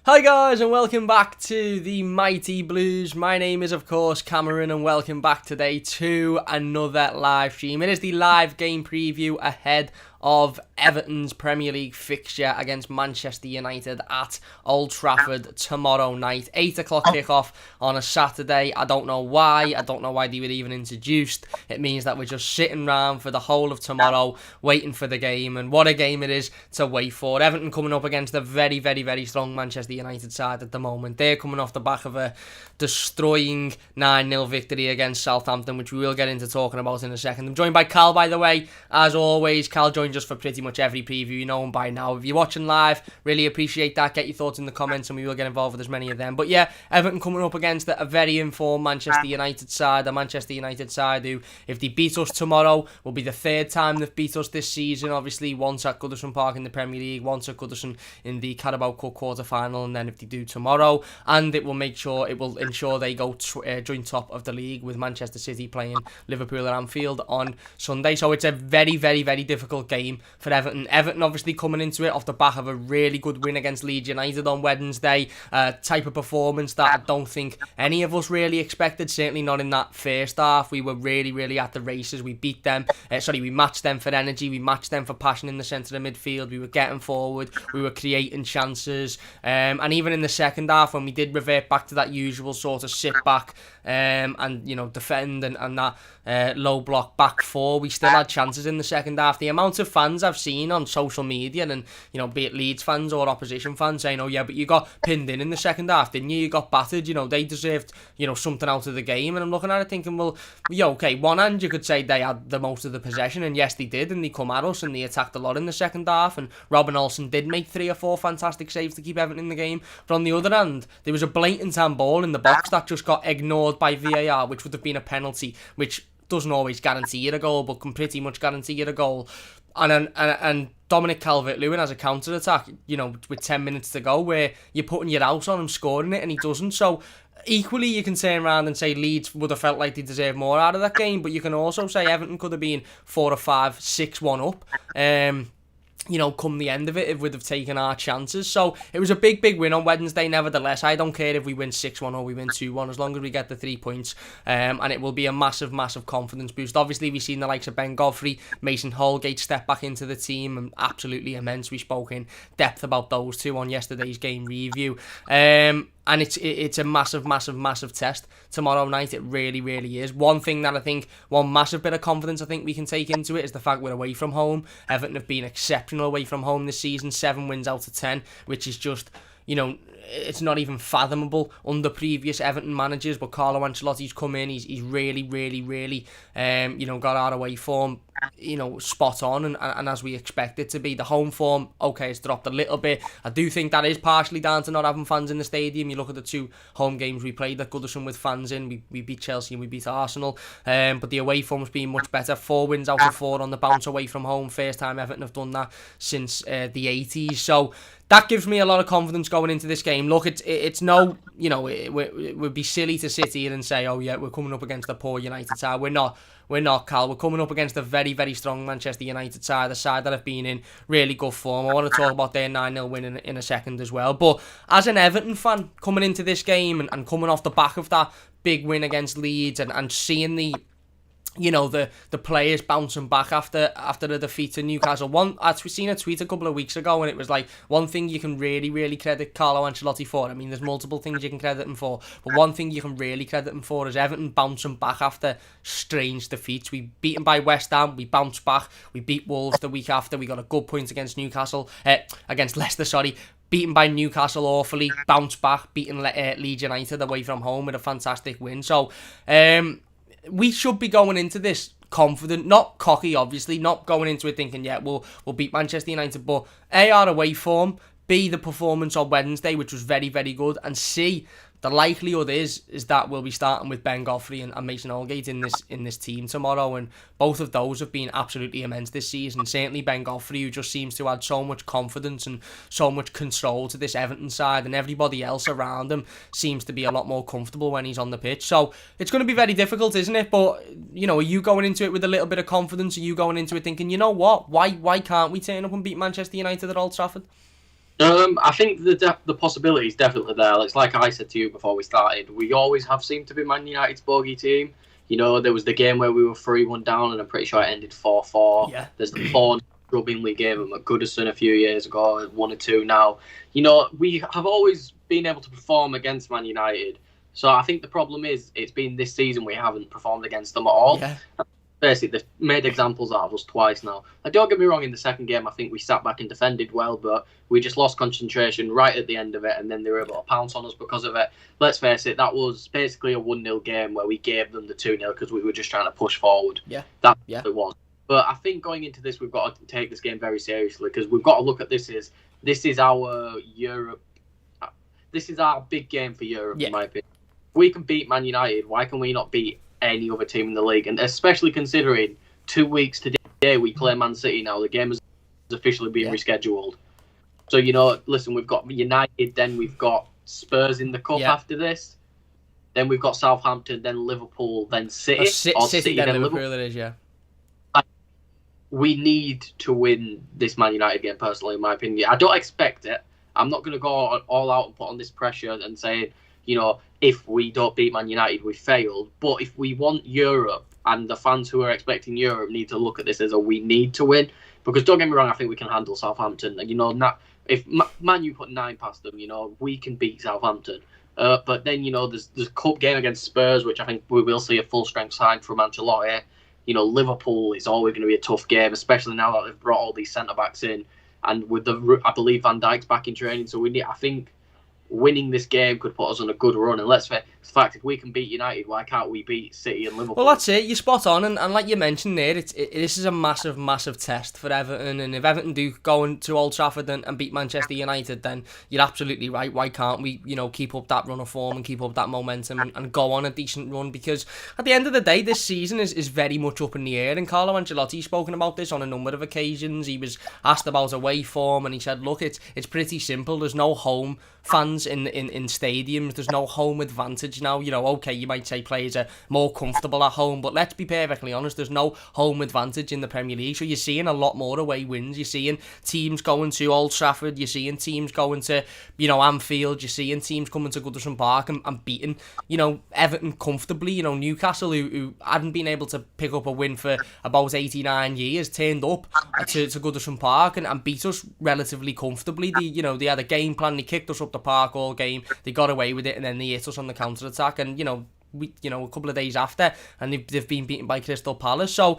Hi guys and welcome back to the Mighty Blues. My name is of course Cameron and welcome back today to another live stream. It is the live game preview ahead of Everton's Premier League fixture against Manchester United at Old Trafford tomorrow night. 8 o'clock kickoff on a Saturday. I don't know why. I don't know why they were even introduced. It means that we're just sitting around for the whole of tomorrow waiting for the game, and what a game it is to wait for. Everton coming up against a very, very, very strong Manchester United side at the moment. They're coming off the back of a destroying 9-0 victory against Southampton, which we will get into talking about in a second. I'm joined by Cal, by the way. As always, Cal joins us for pretty much every preview. You know him by now. If you're watching live, really appreciate that. Get your thoughts in the comments and we will get involved with as many of them. But yeah, Everton coming up against a very informed Manchester United side. A Manchester United side who, if they beat us tomorrow, will be the third time they've beat us this season. Obviously, once at Goodison Park in the Premier League, once at Goodison in the Carabao Cup quarter-final, and then if they do tomorrow, and it will ensure they go joint top of the league with Manchester City playing Liverpool at Anfield on Sunday. So it's a very, very, very difficult game for Everton. Everton obviously coming into it off the back of a really good win against Leeds United on Wednesday. Type of performance that I don't think any of us really expected, certainly not in that first half. We were really, really at the races. We beat them, we matched them for energy, we matched them for passion in the centre of midfield. We were getting forward, we were creating chances, and even in the second half when we did revert back to that usual sort of sit back and defend and that low block back four, we still had chances in the second half. The amount of fans I've seen on social media, and be it Leeds fans or opposition fans, saying, oh yeah, but you got pinned in the second half, didn't you? You got battered, they deserved something out of the game. And I'm looking at it thinking, well, yeah, okay, one hand you could say they had the most of the possession, and yes they did, and they come at us and they attacked a lot in the second half, and Robin Olsen did make 3 or 4 fantastic saves to keep Everton in the game. But on the other hand, there was a blatant handball in the box that just got ignored by VAR, which would have been a penalty, which doesn't always guarantee you a goal, but can pretty much guarantee you a goal. And Dominic Calvert-Lewin has a counter-attack, with 10 minutes to go, where you're putting your house on him scoring it, and he doesn't. So equally, you can turn around and say Leeds would have felt like they deserved more out of that game, but you can also say Everton could have been 4 or 5, 6-1 up. Come the end of it, if we'd have taken our chances. So it was a big, big win on Wednesday. Nevertheless, I don't care if we win 6-1 or we win 2-1, as long as we get the 3 points. And it will be a massive, massive confidence boost. Obviously, we've seen the likes of Ben Godfrey, Mason Holgate step back into the team, and absolutely immense. We spoke in depth about those two on yesterday's game review. And it's a massive, massive, massive test tomorrow night. It really, really is. One thing that I think, one massive bit of confidence I think we can take into it is the fact we're away from home. Everton have been exceptional away from home this season, 7 wins out of 10, which is just, it's not even fathomable under previous Everton managers. But Carlo Ancelotti's come in, he's really, really, really, got our away form, spot on and as we expect it to be. The home form, okay, it's dropped a little bit. I do think that is partially down to not having fans in the stadium. You look at the 2 home games we played at Goodison with fans in. We beat Chelsea and we beat Arsenal, but the away form's been much better. 4 wins out of 4 on the bounce away from home. First time Everton have done that since the 80s. So that gives me a lot of confidence going into this game. Look, it's no, it would be silly to sit here and say, oh yeah, we're coming up against a poor United side. We're not, Cal. We're coming up against a very, very strong Manchester United side, a side that have been in really good form. I want to talk about their 9-0 win in a second as well. But as an Everton fan, coming into this game and coming off the back of that big win against Leeds and seeing the players bouncing back after the defeat to Newcastle. I've seen a tweet a couple of weeks ago, and it was like, one thing you can really, really credit Carlo Ancelotti for. I mean, there's multiple things you can credit him for, but one thing you can really credit him for is Everton bouncing back after strange defeats. We beat them by West Ham, we bounced back, we beat Wolves the week after, we got a good point against Leicester, beaten by Newcastle awfully, bounced back, beating Leeds United away from home with a fantastic win. So, we should be going into this confident, not cocky, obviously, not going into it thinking, yeah, we'll beat Manchester United, but A, our away form, B, the performance on Wednesday, which was very, very good, and C, the likelihood is that we'll be starting with Ben Godfrey and Mason Holgate in this team tomorrow, and both of those have been absolutely immense this season. Certainly Ben Godfrey, who just seems to add so much confidence and so much control to this Everton side, and everybody else around him seems to be a lot more comfortable when he's on the pitch. So it's going to be very difficult, isn't it? But, are you going into it with a little bit of confidence? Are you going into it thinking, you know what, why can't we turn up and beat Manchester United at Old Trafford? I think the possibility is definitely there. It's like I said to you before we started. We always have seemed to be Man United's bogey team. You know, there was the game where we were 3-1 down, and I'm pretty sure it ended 4-4. Yeah. There's the 4 rubbing we gave them at Goodison a few years ago, 1-2 now. You know, we have always been able to perform against Man United. So I think the problem is it's been this season we haven't performed against them at all. Yeah. Basically, they've made examples out of us twice now. Don't get me wrong, in the second game, I think we sat back and defended well, but we just lost concentration right at the end of it, and then they were able to pounce on us because of it. Let's face it, that was basically a 1-0 game where we gave them the 2-0 because we were just trying to push forward. Yeah. That's what it was. But I think going into this, we've got to take this game very seriously because we've got to look at this as this is our Europe. This is our big game for Europe, in my opinion. If we can beat Man United, why can we not beat any other team in the league? And especially considering 2 weeks today we play Man City now. The game has officially been rescheduled. So, you know, listen, we've got United, then we've got Spurs in the Cup after this. Then we've got Southampton, then Liverpool, then City. City, then Liverpool it is, We need to win this Man United game, personally, in my opinion. I don't expect it. I'm not going to go all out and put on this pressure and say, you know, if we don't beat Man United, we failed. But if we want Europe, and the fans who are expecting Europe need to look at this as a we need to win. Because don't get me wrong, I think we can handle Southampton. You know, if Man U put 9 past them, you know, we can beat Southampton. But then, you know, there's a cup game against Spurs, which I think we will see a full-strength side from Ancelotti. You know, Liverpool is always going to be a tough game, especially now that they've brought all these centre-backs in. And with I believe Van Dijk's back in training. So I think winning this game could put us on a good run. And let's face the fact, if we can beat United, why can't we beat City and Liverpool? Well, that's it. You're spot on. And like you mentioned there, this is a massive, massive test for Everton. And if Everton do go into Old Trafford and beat Manchester United, then you're absolutely right. Why can't we, you know, keep up that run of form and keep up that momentum and go on a decent run? Because at the end of the day, this season is very much up in the air. And Carlo Ancelotti's spoken about this on a number of occasions. He was asked about away form, and he said, look, it's pretty simple. There's no home fans in stadiums. There's no home advantage now. You know, okay, you might say players are more comfortable at home, but let's be perfectly honest, there's no home advantage in the Premier League. So you're seeing a lot more away wins. You're seeing teams going to Old Trafford. You're seeing teams going to, you know, Anfield. You're seeing teams coming to Goodison Park and beating, you know, Everton comfortably. You know, Newcastle, who hadn't been able to pick up a win for about 89 years, turned up to Goodison Park and beat us relatively comfortably. They had a game plan. They kicked us up the park all game. They got away with it, and then they hit us on the counter attack. And a couple of days after, and they've been beaten by Crystal Palace. So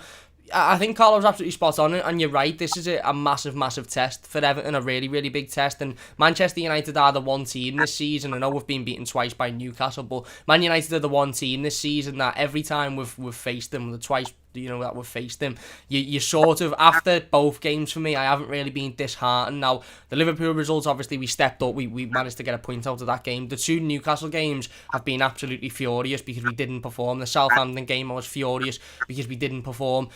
I think Carlo's absolutely spot on, and you're right. This is a massive, massive test for Everton, a really, really big test. And Manchester United are the one team this season. I know we've been beaten twice by Newcastle, but Man United are the one team this season that every time we've faced them, the twice that we've faced them, you sort of, after both games for me, I haven't really been disheartened. Now, the Liverpool results, obviously, we stepped up, we managed to get a point out of that game. The 2 Newcastle games have been absolutely furious because we didn't perform. The Southampton game, I was furious because we didn't perform.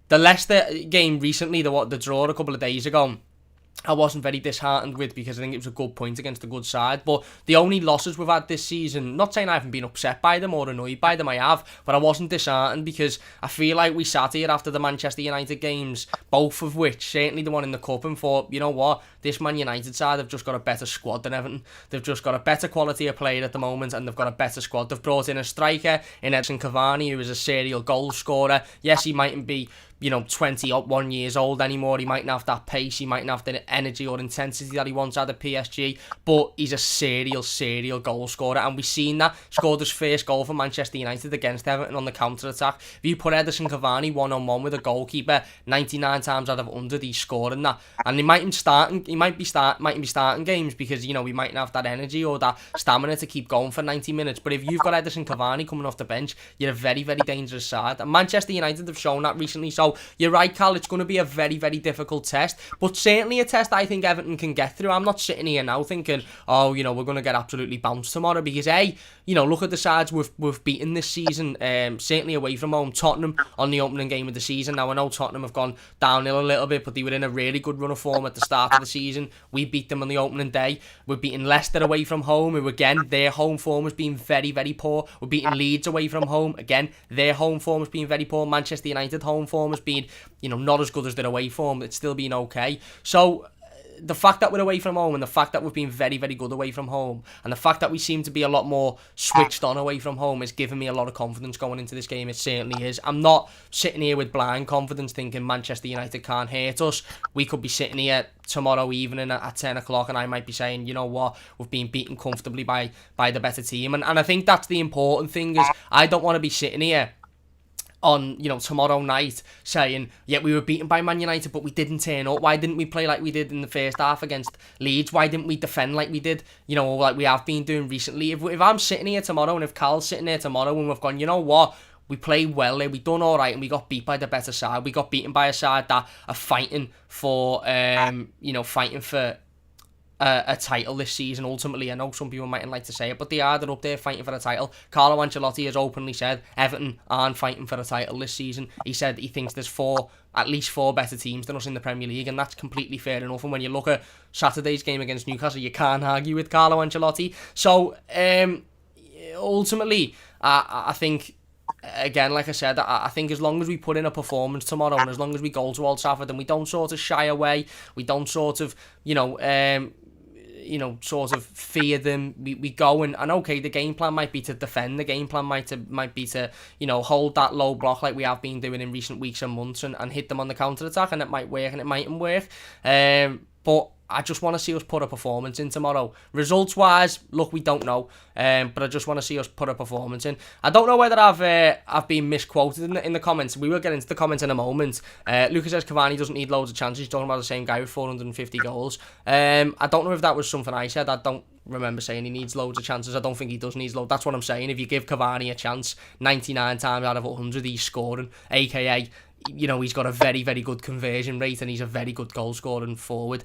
The Leicester game recently, the draw a couple of days ago, I wasn't very disheartened with because I think it was a good point against a good side. But the only losses we've had this season, not saying I haven't been upset by them or annoyed by them, I have, but I wasn't disheartened because I feel like we sat here after the Manchester United games, both of which, certainly the one in the Cup, and thought, you know what, this Man United side have just got a better squad than Everton. They've just got a better quality of player at the moment, and they've got a better squad. They've brought in a striker in Edinson Cavani, who is a serial goal scorer. Yes, he mightn't be 21 years old anymore. He mightn't have that pace, he mightn't have the energy or intensity that he once had at PSG, but he's a serial goal scorer, and we've seen that. Scored his first goal for Manchester United against Everton on the counter-attack. If you put Edinson Cavani one-on-one with a goalkeeper, 99 times out of 100 he's scoring that, and he mightn't be starting games because, we mightn't have that energy or that stamina to keep going for 90 minutes, but if you've got Edinson Cavani coming off the bench, you're a very, very dangerous side, and Manchester United have shown that recently. So you're right, Cal, it's going to be a very, very difficult test, but certainly a test I think Everton can get through. I'm not sitting here now thinking, we're going to get absolutely bounced tomorrow, because look at the sides we've beaten this season, certainly away from home. Tottenham on the opening game of the season. Now, I know Tottenham have gone downhill a little bit, but they were in a really good run of form at the start of the season. We beat them on the opening day. We're beating Leicester away from home, who again, their home form has been very, very poor. We're beating Leeds away from home. Again, their home form has been very poor. Manchester United home form has been, not as good as their away form. It's still been okay. So the fact that we're away from home and the fact that we've been very, very good away from home and the fact that we seem to be a lot more switched on away from home is giving me a lot of confidence going into this game. It certainly is. I'm not sitting here with blind confidence thinking Manchester United can't hurt us. We could be sitting here tomorrow evening at 10 o'clock and I might be saying, you know what, we've been beaten comfortably by the better team. And I think that's the important thing, is I don't want to be sitting here on, tomorrow night saying, yeah, we were beaten by Man United, but we didn't turn up. Why didn't we play like we did in the first half against Leeds? Why didn't we defend like we did, like we have been doing recently? If I'm sitting here tomorrow and if Cal's sitting here tomorrow and we've gone, you know what, we played well there, we done all right, and we got beat by the better side. We got beaten by a side that are fighting for, a title this season. Ultimately, I know some people mightn't like to say it, but they're up there fighting for a title. Carlo Ancelotti has openly said Everton aren't fighting for a title this season. He said he thinks there's at least four better teams than us in the Premier League, and that's completely fair enough. And when you look at Saturday's game against Newcastle, you can't argue with Carlo Ancelotti. So ultimately, I think, again, like I said, I think as long as we put in a performance tomorrow and as long as we go to Old Trafford and we don't sort of shy away, we don't sort of, sort of fear them, we go and okay, the game plan might be to defend, the game plan might be to, hold that low block like we have been doing in recent weeks and months and hit them on the counter-attack, and it might work and it mightn't work. But I just want to see us put a performance in tomorrow. Results-wise, look, we don't know, but I just want to see us put a performance in. I don't know whether I've been misquoted in the comments. We will get into the comments in a moment. Lucas says Cavani doesn't need loads of chances. He's talking about the same guy with 450 goals. I don't know if that was something I said. I don't remember saying he needs loads of chances. I don't think he does need loads. That's what I'm saying. If you give Cavani a chance, 99 times out of 100 he's scoring, aka he's got a very, very good conversion rate and he's a very good goal scoring forward.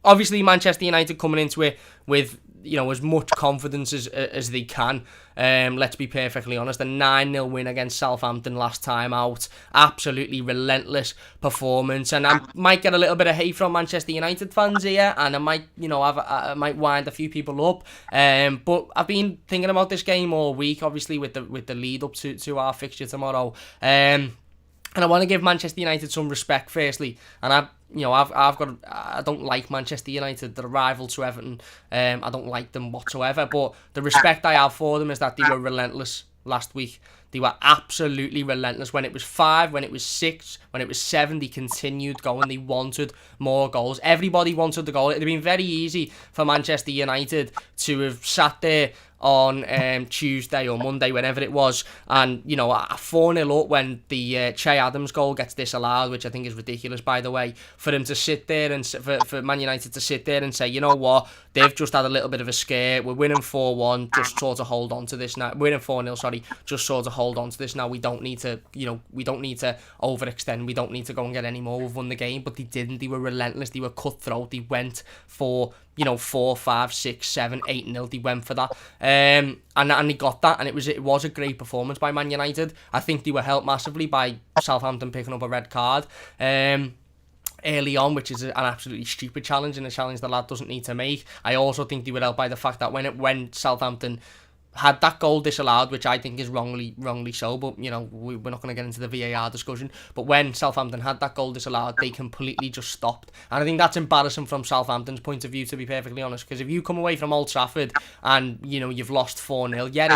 Obviously, Manchester United coming into it with as much confidence as they can. Let's be perfectly honest, a 9-0 win against Southampton last time out. Absolutely relentless performance. And I might get a little bit of hate from Manchester United fans here, and I might, I might wind a few people up. But I've been thinking about this game all week, obviously with the lead up to our fixture tomorrow. And I want to give Manchester United some respect, firstly. And I don't like Manchester United. They're a rival to Everton. I don't like them whatsoever. But the respect I have for them is that they were relentless last week. They were absolutely relentless. When it was 5, when it was 6, when it was 7, they continued going. They wanted more goals. Everybody wanted the goal. It would have been very easy for Manchester United to have sat there on Tuesday or Monday, whenever it was, and a 4-0 up when the Che Adams goal gets disallowed, which I think is ridiculous, by the way, for them to sit there and for Man United to sit there and say, you know what, they've just had a little bit of a scare, we're winning 4-1, just sort of hold on to this now. Winning 4-0, sorry, just sort of hold on to this now. We don't need to, we don't need to overextend. We don't need to go and get any more. We've won the game, but they didn't. They were relentless. They were cutthroat. They went for 4, 5, 6, 7, 8-0. They went for that. And they got that, and it was a great performance by Man United. I think they were helped massively by Southampton picking up a red card early on, which is an absolutely stupid challenge and a challenge the lad doesn't need to make. I also think they were helped by the fact that when Southampton had that goal disallowed, which I think is wrongly so, but we're not going to get into the VAR discussion, but when Southampton had that goal disallowed, they completely just stopped, and I think that's embarrassing from Southampton's point of view, to be perfectly honest, because if you come away from Old Trafford and you've lost 4-0, yet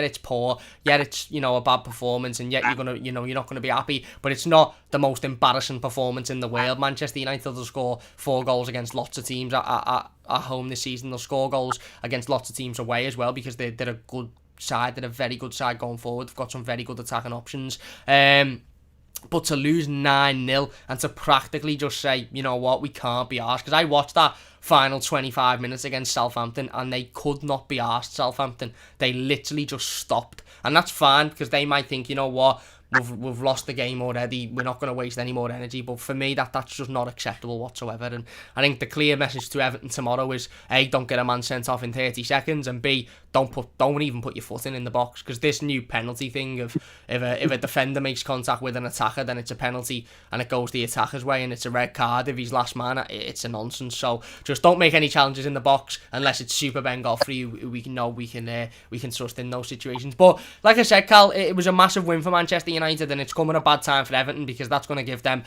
it's poor, yet it's a bad performance, and yet you're not gonna be happy, but it's not the most embarrassing performance in the world. Manchester United will score 4 goals against lots of teams at home this season. They'll score goals against lots of teams away as well, because they're a good side. They're a very good side going forward. They've got some very good attacking options. But to lose 9-0 and to practically just say, you know what, we can't be arsed. Because I watched that final 25 minutes against Southampton and they could not be arsed, Southampton. They literally just stopped. And that's fine, because they might think, you know what, we've lost the game already, we're not going to waste any more energy. But for me, that's just not acceptable whatsoever. And I think the clear message to Everton tomorrow is, A, don't get a man sent off in 30 seconds, and B, don't even put your foot in the box, because this new penalty thing of if a defender makes contact with an attacker, then it's a penalty and it goes the attacker's way and it's a red card. If he's last man, it's a nonsense. So just don't make any challenges in the box unless it's Super Ben Godfrey, we can trust in those situations. But like I said, Cal, it was a massive win for Manchester United, and it's coming a bad time for Everton, because that's going to give them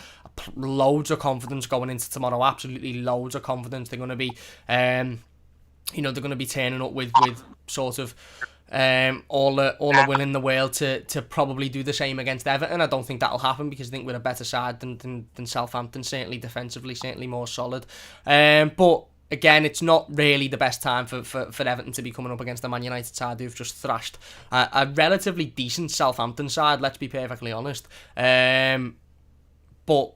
loads of confidence going into tomorrow. Absolutely loads of confidence. They're going to be, they're going to be turning up with sort of all the will in the world to probably do the same against Everton. I don't think that'll happen, because I think we're a better side than Southampton. Certainly defensively, certainly more solid. But again, it's not really the best time for Everton to be coming up against the Man United side who've just thrashed a relatively decent Southampton side, let's be perfectly honest. But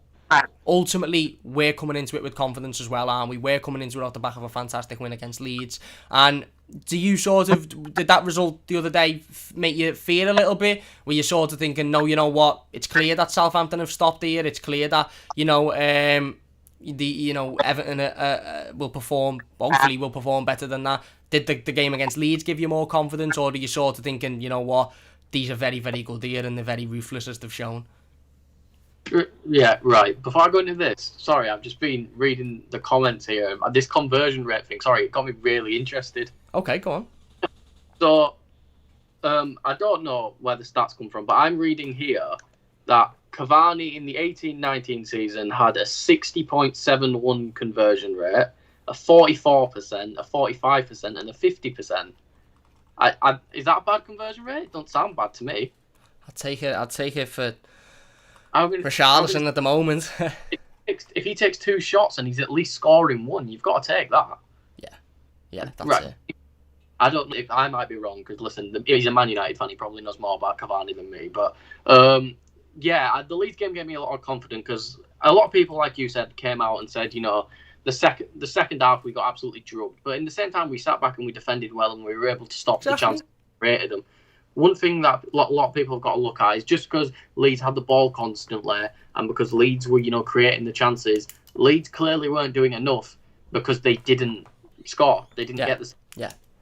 ultimately, we're coming into it with confidence as well, aren't we? We're coming into it off the back of a fantastic win against Leeds. And did that result the other day make you fear a little bit? Were you sort of thinking, no, you know what, it's clear that Southampton have stopped here, it's clear that, Everton will perform, hopefully will perform better than that? Did the game against Leeds give you more confidence, or are you sort of thinking, you know what, these are very, very good here and they're very ruthless as they've shown? Yeah, right. Before I go into this, sorry, I've just been reading the comments here. This conversion rate thing, sorry, it got me really interested. Okay, go on. So, I don't know where the stats come from, but I'm reading here that Cavani in the 18-19 season had a 60.71 conversion rate, a 44%, a 45%, and a 50%. Is that a bad conversion rate? It don't sound bad to me. I'd take it for Richarlison at the moment. If he takes 2 shots and he's at least scoring 1, you've got to take that. Yeah, that's right. it. I don't know if I might be wrong, because listen, he's a Man United fan. He probably knows more about Cavani than me. But the Leeds game gave me a lot of confidence, because a lot of people, like you said, came out and said, the second half we got absolutely drubbed. But in the same time, we sat back and we defended well, and we were able to stop the chance, created them. One thing that a lot of people have got to look at is, just because Leeds had the ball constantly and because Leeds were, creating the chances, Leeds clearly weren't doing enough, because they didn't score. They didn't get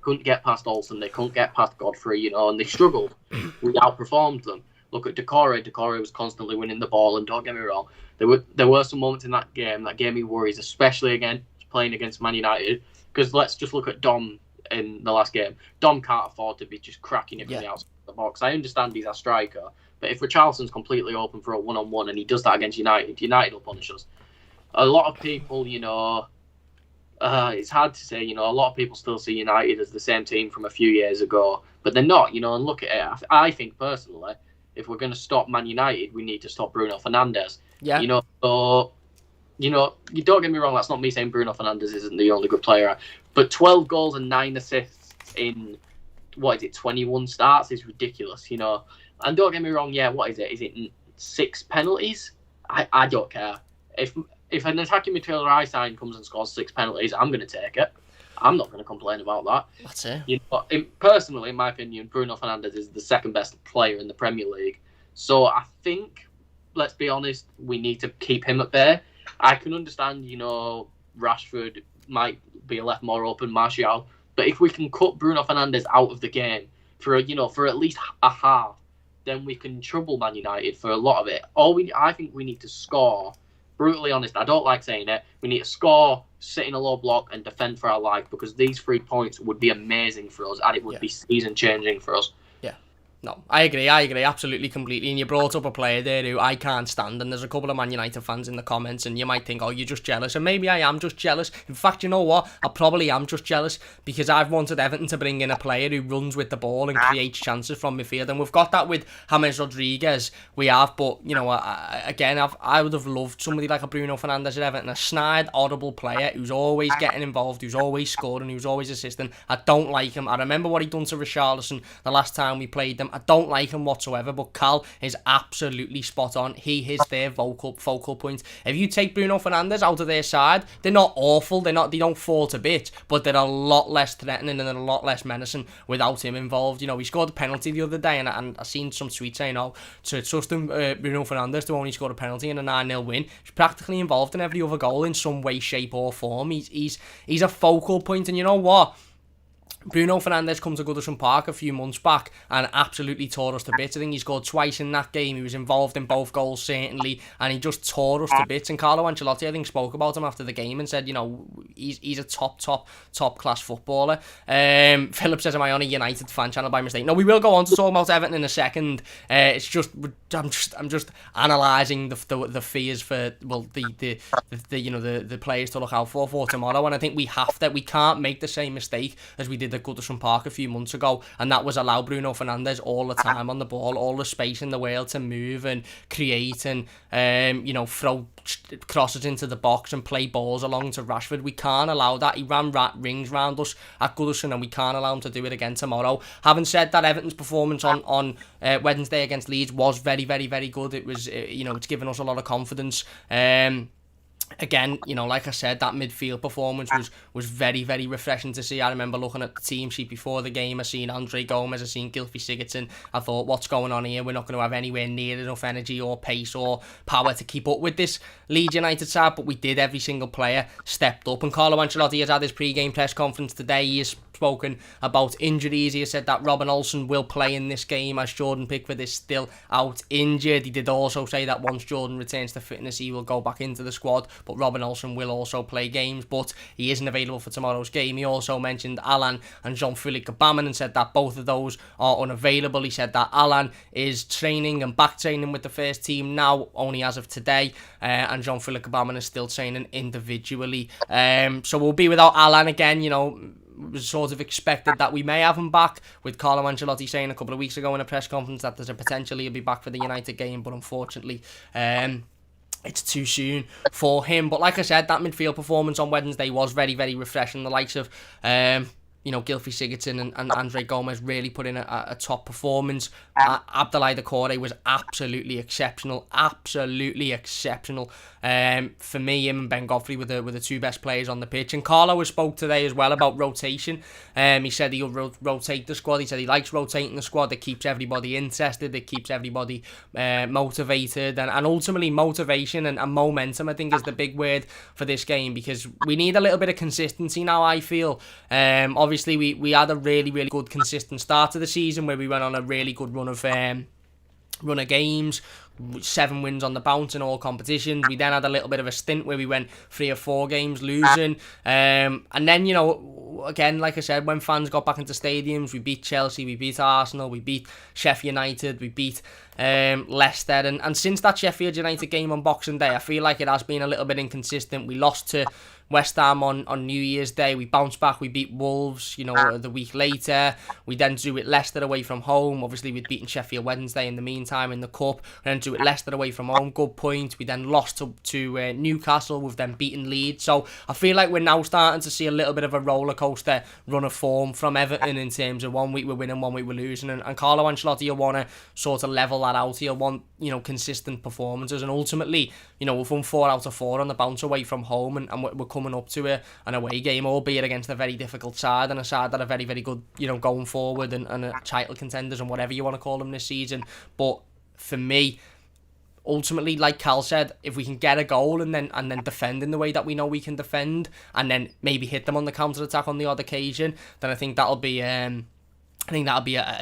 couldn't get past Olsen. They couldn't get past Godfrey, and they struggled. We outperformed them. Look at Decore. Decore was constantly winning the ball, and don't get me wrong, there were some moments in that game that gave me worries, especially again playing against Man United. Because let's just look at Dom in the last game. Dom can't afford to be just cracking it from the outside of the box. I understand he's a striker, but if Richarlison's completely open for a one-on-one and he does that against United will punish us. A lot of people, it's hard to say, a lot of people still see United as the same team from a few years ago, but they're not, and look at it. I think personally, if we're going to stop Man United, we need to stop Bruno Fernandes. Yeah. So, you don't get me wrong, that's not me saying Bruno Fernandes isn't the only good player, but 12 goals and 9 assists in, 21 starts is ridiculous, And don't get me wrong, what is it? Is it 6 penalties? I don't care. If an attacking midfielder I sign comes and scores 6 penalties, I'm going to take it. I'm not going to complain about that. That's it. Personally, in my opinion, Bruno Fernandes is the second best player in the Premier League. So I think, let's be honest, we need to keep him at bay. I can understand, Rashford might be left more open, Martial, but if we can cut Bruno Fernandes out of the game for at least a half, then we can trouble Man United for a lot of it. I think we need to score. Brutally honest, I don't like saying it. We need to score, sit in a low block, and defend for our life, because these 3 points would be amazing for us, and it would be season changing for us. No, I agree, absolutely, completely. And you brought up a player there who I can't stand, and there's a couple of Man United fans in the comments, and you might think, oh, you're just jealous, and maybe I am just jealous. In fact, you know what? I probably am just jealous, because I've wanted Everton to bring in a player who runs with the ball and creates chances from midfield, and we've got that with James Rodriguez, we have, but, I would have loved somebody like a Bruno Fernandes at Everton, a snide, audible player who's always getting involved, who's always scoring, who's always assisting. I don't like him. I remember what he done to Richarlison the last time we played them. I don't like him whatsoever, but Cal is absolutely spot on. He is their focal point. If you take Bruno Fernandes out of their side, they're not awful. They don't fall to bits, but they're a lot less threatening and a lot less menacing without him involved. He scored a penalty the other day, and I seen some tweets saying, to trust him, Bruno Fernandes to only score a penalty in a 9-0 win. He's practically involved in every other goal in some way, shape, or form. He's a focal point, and you know what? Bruno Fernandes come to Goodison Park a few months back and absolutely tore us to bits. I think he scored twice in that game. He was involved in both goals, certainly, and he just tore us to bits. And Carlo Ancelotti, I think, spoke about him after the game and said, he's a top class footballer. Philip says, am I on a United fan channel by mistake? No, we will go on to talk about Everton in a second. It's just, I'm just analysing the fears for, well, the players to look out for tomorrow. And I think we can't make the same mistake as we did at Goodison Park a few months ago, and that was allow Bruno Fernandes all the time on the ball, all the space in the world to move and create and throw crosses into the box and play balls along to Rashford. We can't allow that. He ran rings round us at Goodison, and we can't allow him to do it again tomorrow. Having said that, Everton's performance on Wednesday against Leeds was very, very, very good. It was it's given us a lot of confidence. Again, like I said, that midfield performance was very, very refreshing to see. I remember looking at the team sheet before the game. I seen Andre Gomez, I seen Gylfi Sigurdsson. I thought, what's going on here? We're not going to have anywhere near enough energy or pace or power to keep up with this Leeds United side, but we did. Every single player stepped up. And Carlo Ancelotti has had his pre-game press conference today. He has spoken about injuries. He has said that Robin Olsen will play in this game as Jordan Pickford is still out injured. He did also say that once Jordan returns to fitness, he will go back into the squad, but Robin Olsen will also play games, but he isn't available for tomorrow's game. He also mentioned Alan and Jean-Philippe Gbamin and said that both of those are unavailable. He said that Alan is training and back training with the first team now, only as of today, and Jean-Philippe Gbamin is still training individually. So we'll be without Alan again. It was sort of expected that we may have him back, with Carlo Ancelotti saying a couple of weeks ago in a press conference that there's a potential he'll be back for the United game, but unfortunately it's too soon for him. But like I said, that midfield performance on Wednesday was very, very refreshing. The likes of Gylfi Sigurdsson and Andre Gomez really put in a top performance. Abdoulaye Doucouré was absolutely exceptional. For me, him and Ben Godfrey were the two best players on the pitch. And Carlo has spoke today as well about rotation. He said he'll rotate the squad. He said he likes rotating the squad. It keeps everybody interested. It keeps everybody motivated. And ultimately, motivation and momentum, I think, is the big word for this game, because we need a little bit of consistency now, I feel. Obviously, we had a really, really good consistent start to the season where we went on a really good run of games, 7 wins on the bounce in all competitions. We then had a little bit of a stint where we went 3 or 4 games losing, and then again, like I said, when fans got back into stadiums, we beat Chelsea, we beat Arsenal, we beat Sheffield United, we beat Leicester, and since that Sheffield United game on Boxing Day, I feel like it has been a little bit inconsistent. We lost to West Ham on New Year's Day. We bounced back. We beat Wolves, the week later. We then drew it Leicester away from home. Obviously, we'd beaten Sheffield Wednesday in the meantime in the Cup. We then drew it Leicester away from home. Good point. We then lost to Newcastle. We've then beaten Leeds. So I feel like we're now starting to see a little bit of a roller coaster run of form from Everton in terms of 1 week we're winning, 1 week we're losing. And Carlo Ancelotti will want to sort of level that out. He'll want, consistent performances. And ultimately, we've won 4 out of 4 on the bounce away from home, and we're coming up to an away game, albeit against a very difficult side, and a side that are very, very good, going forward, and a title contenders and whatever you want to call them this season. But for me, ultimately, like Cal said, if we can get a goal and then defend in the way that we know we can defend, and then maybe hit them on the counter attack on the odd occasion, then I think that'll be a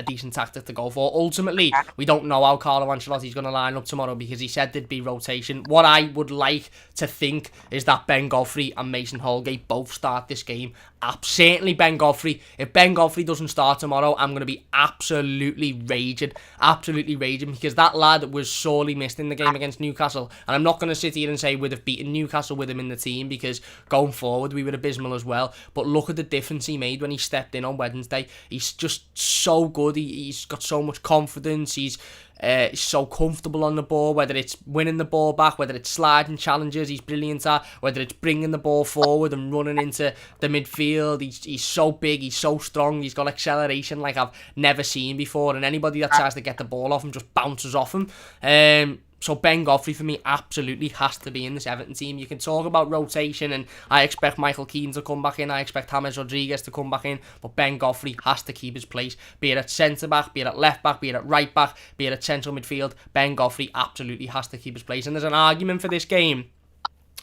decent tactic to go for. Ultimately, we don't know how Carlo Ancelotti's going to line up tomorrow, because he said there'd be rotation. What I would like to think is that Ben Godfrey and Mason Holgate both start this game. Certainly Ben Godfrey. If Ben Godfrey doesn't start tomorrow, I'm going to be absolutely raging, because that lad was sorely missed in the game against Newcastle. And I'm not going to sit here and say we'd have beaten Newcastle with him in the team, because going forward we were abysmal as well. But look at the difference he made when he stepped in on Wednesday. He's just so good. He's got so much confidence. He's so comfortable on the ball, whether it's winning the ball back, whether it's sliding challenges, he's brilliant at, whether it's bringing the ball forward and running into the midfield. He's so big, he's so strong, he's got acceleration like I've never seen before, and anybody that tries to get the ball off him just bounces off him. So Ben Godfrey for me absolutely has to be in this Everton team. You can talk about rotation, and I expect Michael Keane to come back in, I expect James Rodriguez to come back in, but Ben Godfrey has to keep his place, be it at centre-back, be it at left-back, be it at right-back, be it at central midfield. Ben Godfrey absolutely has to keep his place. And there's an argument for this game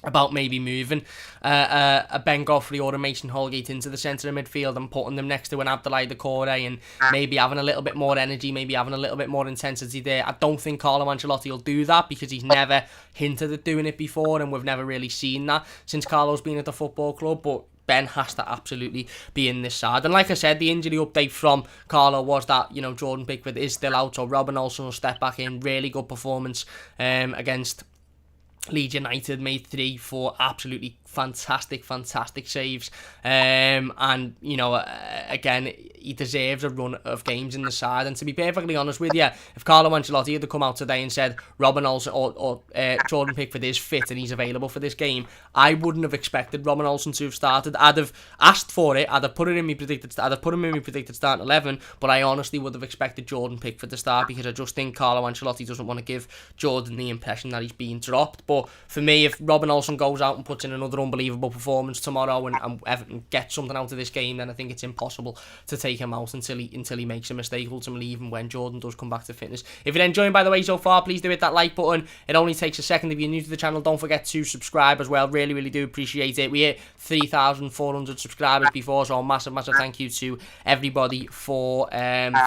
about maybe moving a Ben Godfrey or a Mason Holgate into the centre of midfield and putting them next to an Abdoulaye Doucouré and maybe having a little bit more energy, maybe having a little bit more intensity there. I don't think Carlo Ancelotti will do that because he's never hinted at doing it before, and we've never really seen that since Carlo's been at the football club. But Ben has to absolutely be in this side. And like I said, the injury update from Carlo was that, Jordan Pickford is still out, so Robin Olsen will step back in. Really good performance against Leeds United, made 3-4 absolutely fantastic saves, and again, he deserves a run of games in the side. And to be perfectly honest with you, if Carlo Ancelotti had to come out today and said Robin Olsen or Jordan Pickford is fit and he's available for this game, I wouldn't have expected Robin Olsen to have started. I'd have asked for it, I'd have put him in my predicted starting 11, but I honestly would have expected Jordan Pickford to start because I just think Carlo Ancelotti doesn't want to give Jordan the impression that he's being dropped. But for me, if Robin Olsen goes out and puts in another unbelievable performance tomorrow and Everton gets something out of this game, then I think it's impossible to take him out until he makes a mistake, ultimately, even when Jordan does come back to fitness. If you're enjoying, by the way, so far, please do hit that like button. It only takes a second. If you're new to the channel, don't forget to subscribe as well. Really do appreciate it. We hit 3,400 subscribers before, so a massive thank you to everybody for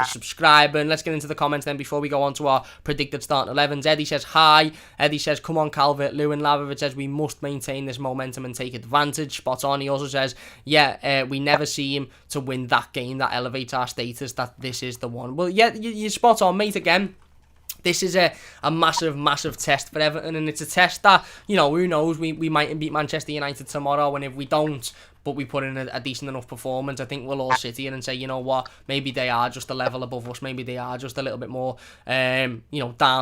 subscribing. Let's get into the comments then before we go on to our predicted starting 11s. Eddie says hi. Eddie says, come on Calvert-Lewin. Lavovich says we must maintain this momentum and take advantage. Spot on. He also says, we never see him to win that game that elevates our status, that this is the one. Well, yeah, you're spot on, mate. Again, this is a massive test for Everton, and it's a test that, who knows, we might beat Manchester United tomorrow, and if we don't, but we put in a decent enough performance, I think we'll all sit here and say, you know what, maybe they are just a level above us, maybe they are just a little bit more, down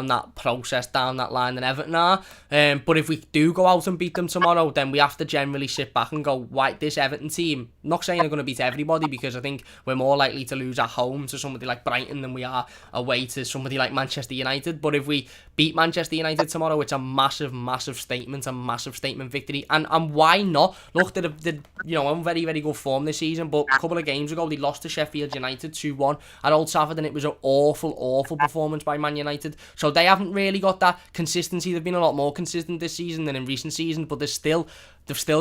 that process, down that line than Everton are. But if we do go out and beat them tomorrow, then we have to generally sit back and go, why, this Everton team, not saying they're going to beat everybody, because I think we're more likely to lose at home to somebody like Brighton than we are away to somebody like Manchester United. But if we beat Manchester United tomorrow, it's a massive statement, a massive statement victory. And why not? Look, they're on very good form this season, but a couple of games ago they lost to Sheffield United 2-1 at Old Trafford, and it was an awful performance by Man United. So they haven't really got that consistency. They've been a lot more consistent this season than in recent seasons, but they've still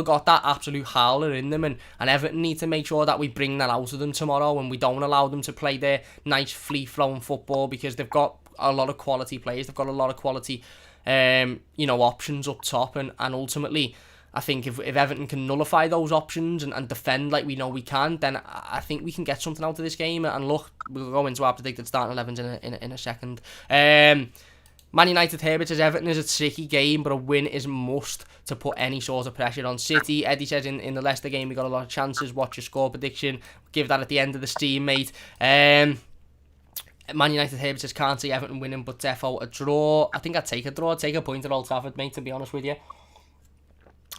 got that absolute howler in them, and Everton need to make sure that we bring that out of them tomorrow, and we don't allow them to play their nice free-flowing football, because they've got a lot of quality players, they've got a lot of quality options up top, and ultimately I think if Everton can nullify those options and defend like we know we can, then I think we can get something out of this game. And look, we'll go into our predicted starting 11s in a second. Man United here, says Everton is a tricky game, but a win is a must to put any sort of pressure on City. Eddie says in the Leicester game we got a lot of chances. What's your score prediction? Give that at the end of the stream, mate. Man United here says can't see Everton winning, but defo a draw. I think I'd take a draw. I'd take a point at Old Trafford, mate, to be honest with you.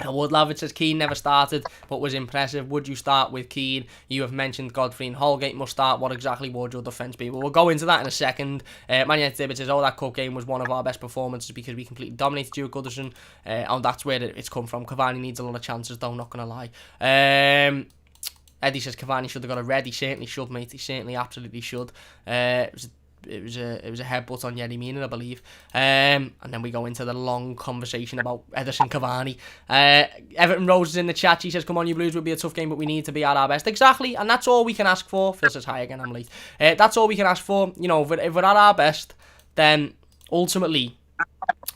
Woodlavich says Keane never started but was impressive. Would you start with Keane? You have mentioned Godfrey and Holgate must start. What exactly would your defence be? Well, we'll go into that in a second. Man United says, that cup game was one of our best performances because we completely dominated Stuart Goodison, and that's where it's come from. Cavani needs a lot of chances though, not going to lie. Eddie says Cavani should have got a red. He certainly should, mate. He certainly absolutely should. It was a headbutt on Yerry Mina, I believe. And then we go into the long conversation about Ederson Cavani. Everton Rose is in the chat. She says, come on, you Blues, will be a tough game, but we need to be at our best. Exactly, and that's all we can ask for. Phil says, hi again, I'm late. That's all we can ask for. If we're at our best, then ultimately,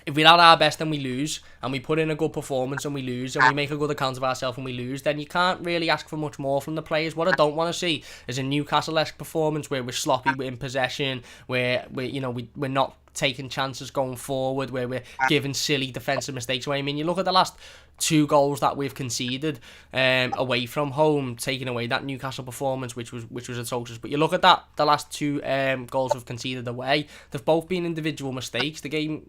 if we're at our best and we lose, and we put in a good performance and we lose, and we make a good account of ourselves and we lose, then you can't really ask for much more from the players. What I don't want to see is a Newcastle-esque performance where we're sloppy in possession, where we're not taking chances going forward, where we're giving silly defensive mistakes away. I mean, you look at the last 2 goals that we've conceded away from home, taking away that Newcastle performance, which was atrocious. But you look at the last 2 goals we've conceded away, they've both been individual mistakes. The game,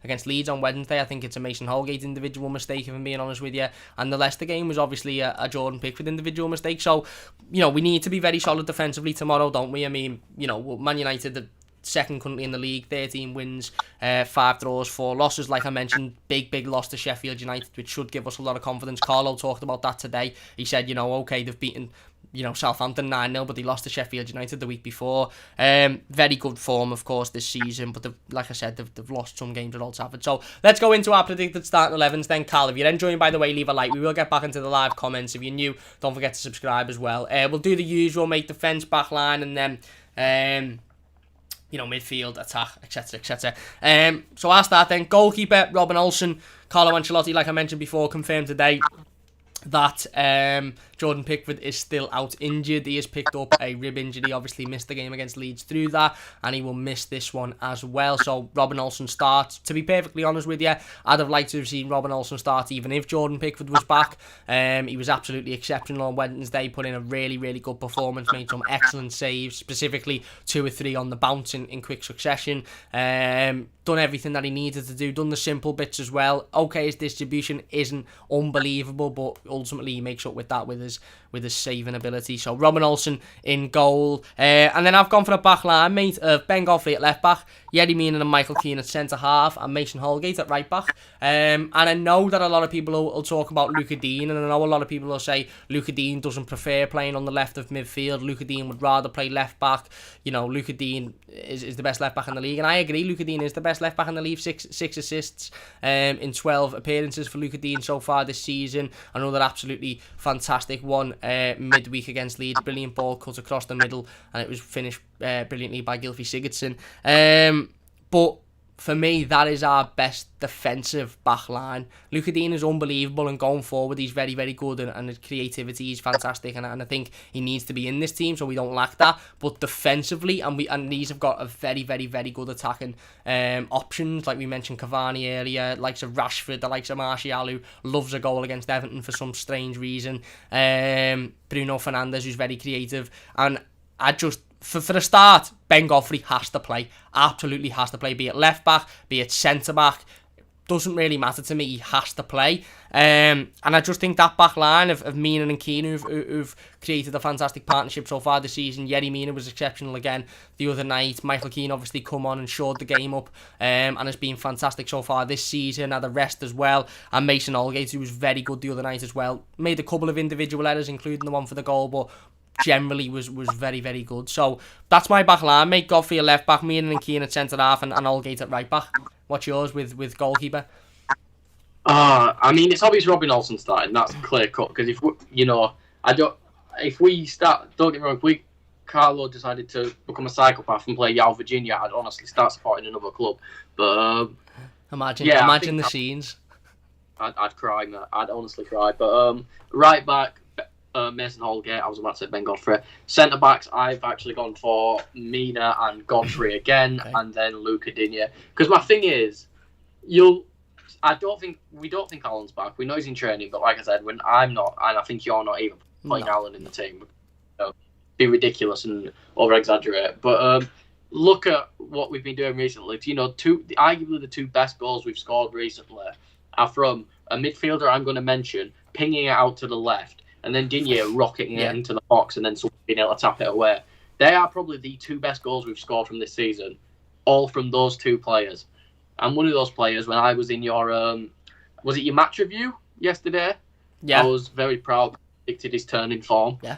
against Leeds on Wednesday, I think it's a Mason Holgate individual mistake, if I'm being honest with you. And the Leicester game was obviously a Jordan Pickford individual mistake. So, we need to be very solid defensively tomorrow, don't we? I mean, Man United, second currently in the league, 13 wins, 5 draws, 4 losses. Like I mentioned, big loss to Sheffield United, which should give us a lot of confidence. Carlo talked about that today. He said, okay, they've beaten Southampton 9-0, but they lost to Sheffield United the week before. Very good form, of course, this season, but like I said, they've lost some games at Old Trafford. So let's go into our predicted starting 11s then. Carl, if you're enjoying, by the way, leave a like. We will get back into the live comments. If you're new, don't forget to subscribe as well. We'll do the usual, make defence, back line, and then midfield, attack, etc, etc. So I'll start then. Goalkeeper, Robin Olsen. Carlo Ancelotti, like I mentioned before, confirmed today that Jordan Pickford is still out injured. He has picked up a rib injury, obviously missed the game against Leeds through that, and he will miss this one as well. So Robin Olsen starts. To be perfectly honest with you, I'd have liked to have seen Robin Olsen start even if Jordan Pickford was back. He was absolutely exceptional on Wednesday, put in a really, really good performance, made some excellent saves, specifically 2 or 3 on the bounce in quick succession. Done everything that he needed to do, done the simple bits as well. Okay, his distribution isn't unbelievable, but ultimately he makes up with that with his saving ability. So Robin Olsen in goal. And then I've gone for a back line, mate, of Ben Godfrey at left back, Yerry Mina and Michael Keane at centre half, and Mason Holgate at right back. And I know that a lot of people will talk about Luca Dean, and I know a lot of people will say Luca Dean doesn't prefer playing on the left of midfield. Luca Dean would rather play left back. Luca Dean is the best left back in the league, and I agree. Luca Dean is the best left back in the league. Six assists in 12 appearances for Luca Dean so far this season. Another absolutely fantastic one midweek against Leeds. Brilliant ball cut across the middle, and it was finished brilliantly by Gylfi Sigurdsson. But for me, that is our best defensive back line. Luca Dean is unbelievable, and going forward, he's very, very good, and his creativity is fantastic, and I think he needs to be in this team, so we don't lack that. But defensively, and these have got a very, very, very good attacking options, like we mentioned Cavani earlier, likes of Rashford, the likes of Martial, who loves a goal against Everton for some strange reason. Bruno Fernandes, who's very creative, and I just... For a start, Ben Godfrey has to play. Absolutely has to play. Be it left back, be it centre back. Doesn't really matter to me. He has to play. And I just think that back line of Mina and Keane, who've created a fantastic partnership so far this season. Yerry Mina was exceptional again the other night. Michael Keane obviously come on and shored the game up, and has been fantastic so far this season. Had a rest as well. And Mason Holgate, who was very good the other night as well. Made a couple of individual errors, including the one for the goal, but generally was very, very good. So that's my back line, mate. Godfrey at left back, Mina and Keane at centre half, and Holgate at right back. What's yours with goalkeeper? It's obvious Robin Olsen starting. That's clear cut, because if Carlo decided to become a psychopath and play Yao Virginia, I'd honestly start supporting another club. But imagine the scenes. I'd cry, man. I'd honestly cry. But right back, Mason Holgate, I was about to say Ben Godfrey. Centre backs, I've actually gone for Mina and Godfrey again, okay, and then Luca Digne. Because my thing is, we don't think Alan's back. We know he's in training, but like I said, when I'm not, and I think you're not even putting Alan in the team, be ridiculous and over exaggerate. But look at what we've been doing recently. Arguably the 2 best goals we've scored recently are from a midfielder I'm going to mention pinging it out to the left, and then Digne rocketing it into the box, and then someone being able to tap it away. They are probably the 2 best goals we've scored from this season, all from those 2 players. And one of those players, when I was in your, was it your match review yesterday? Yeah. I was very proud, predicted his turn in form. Yeah.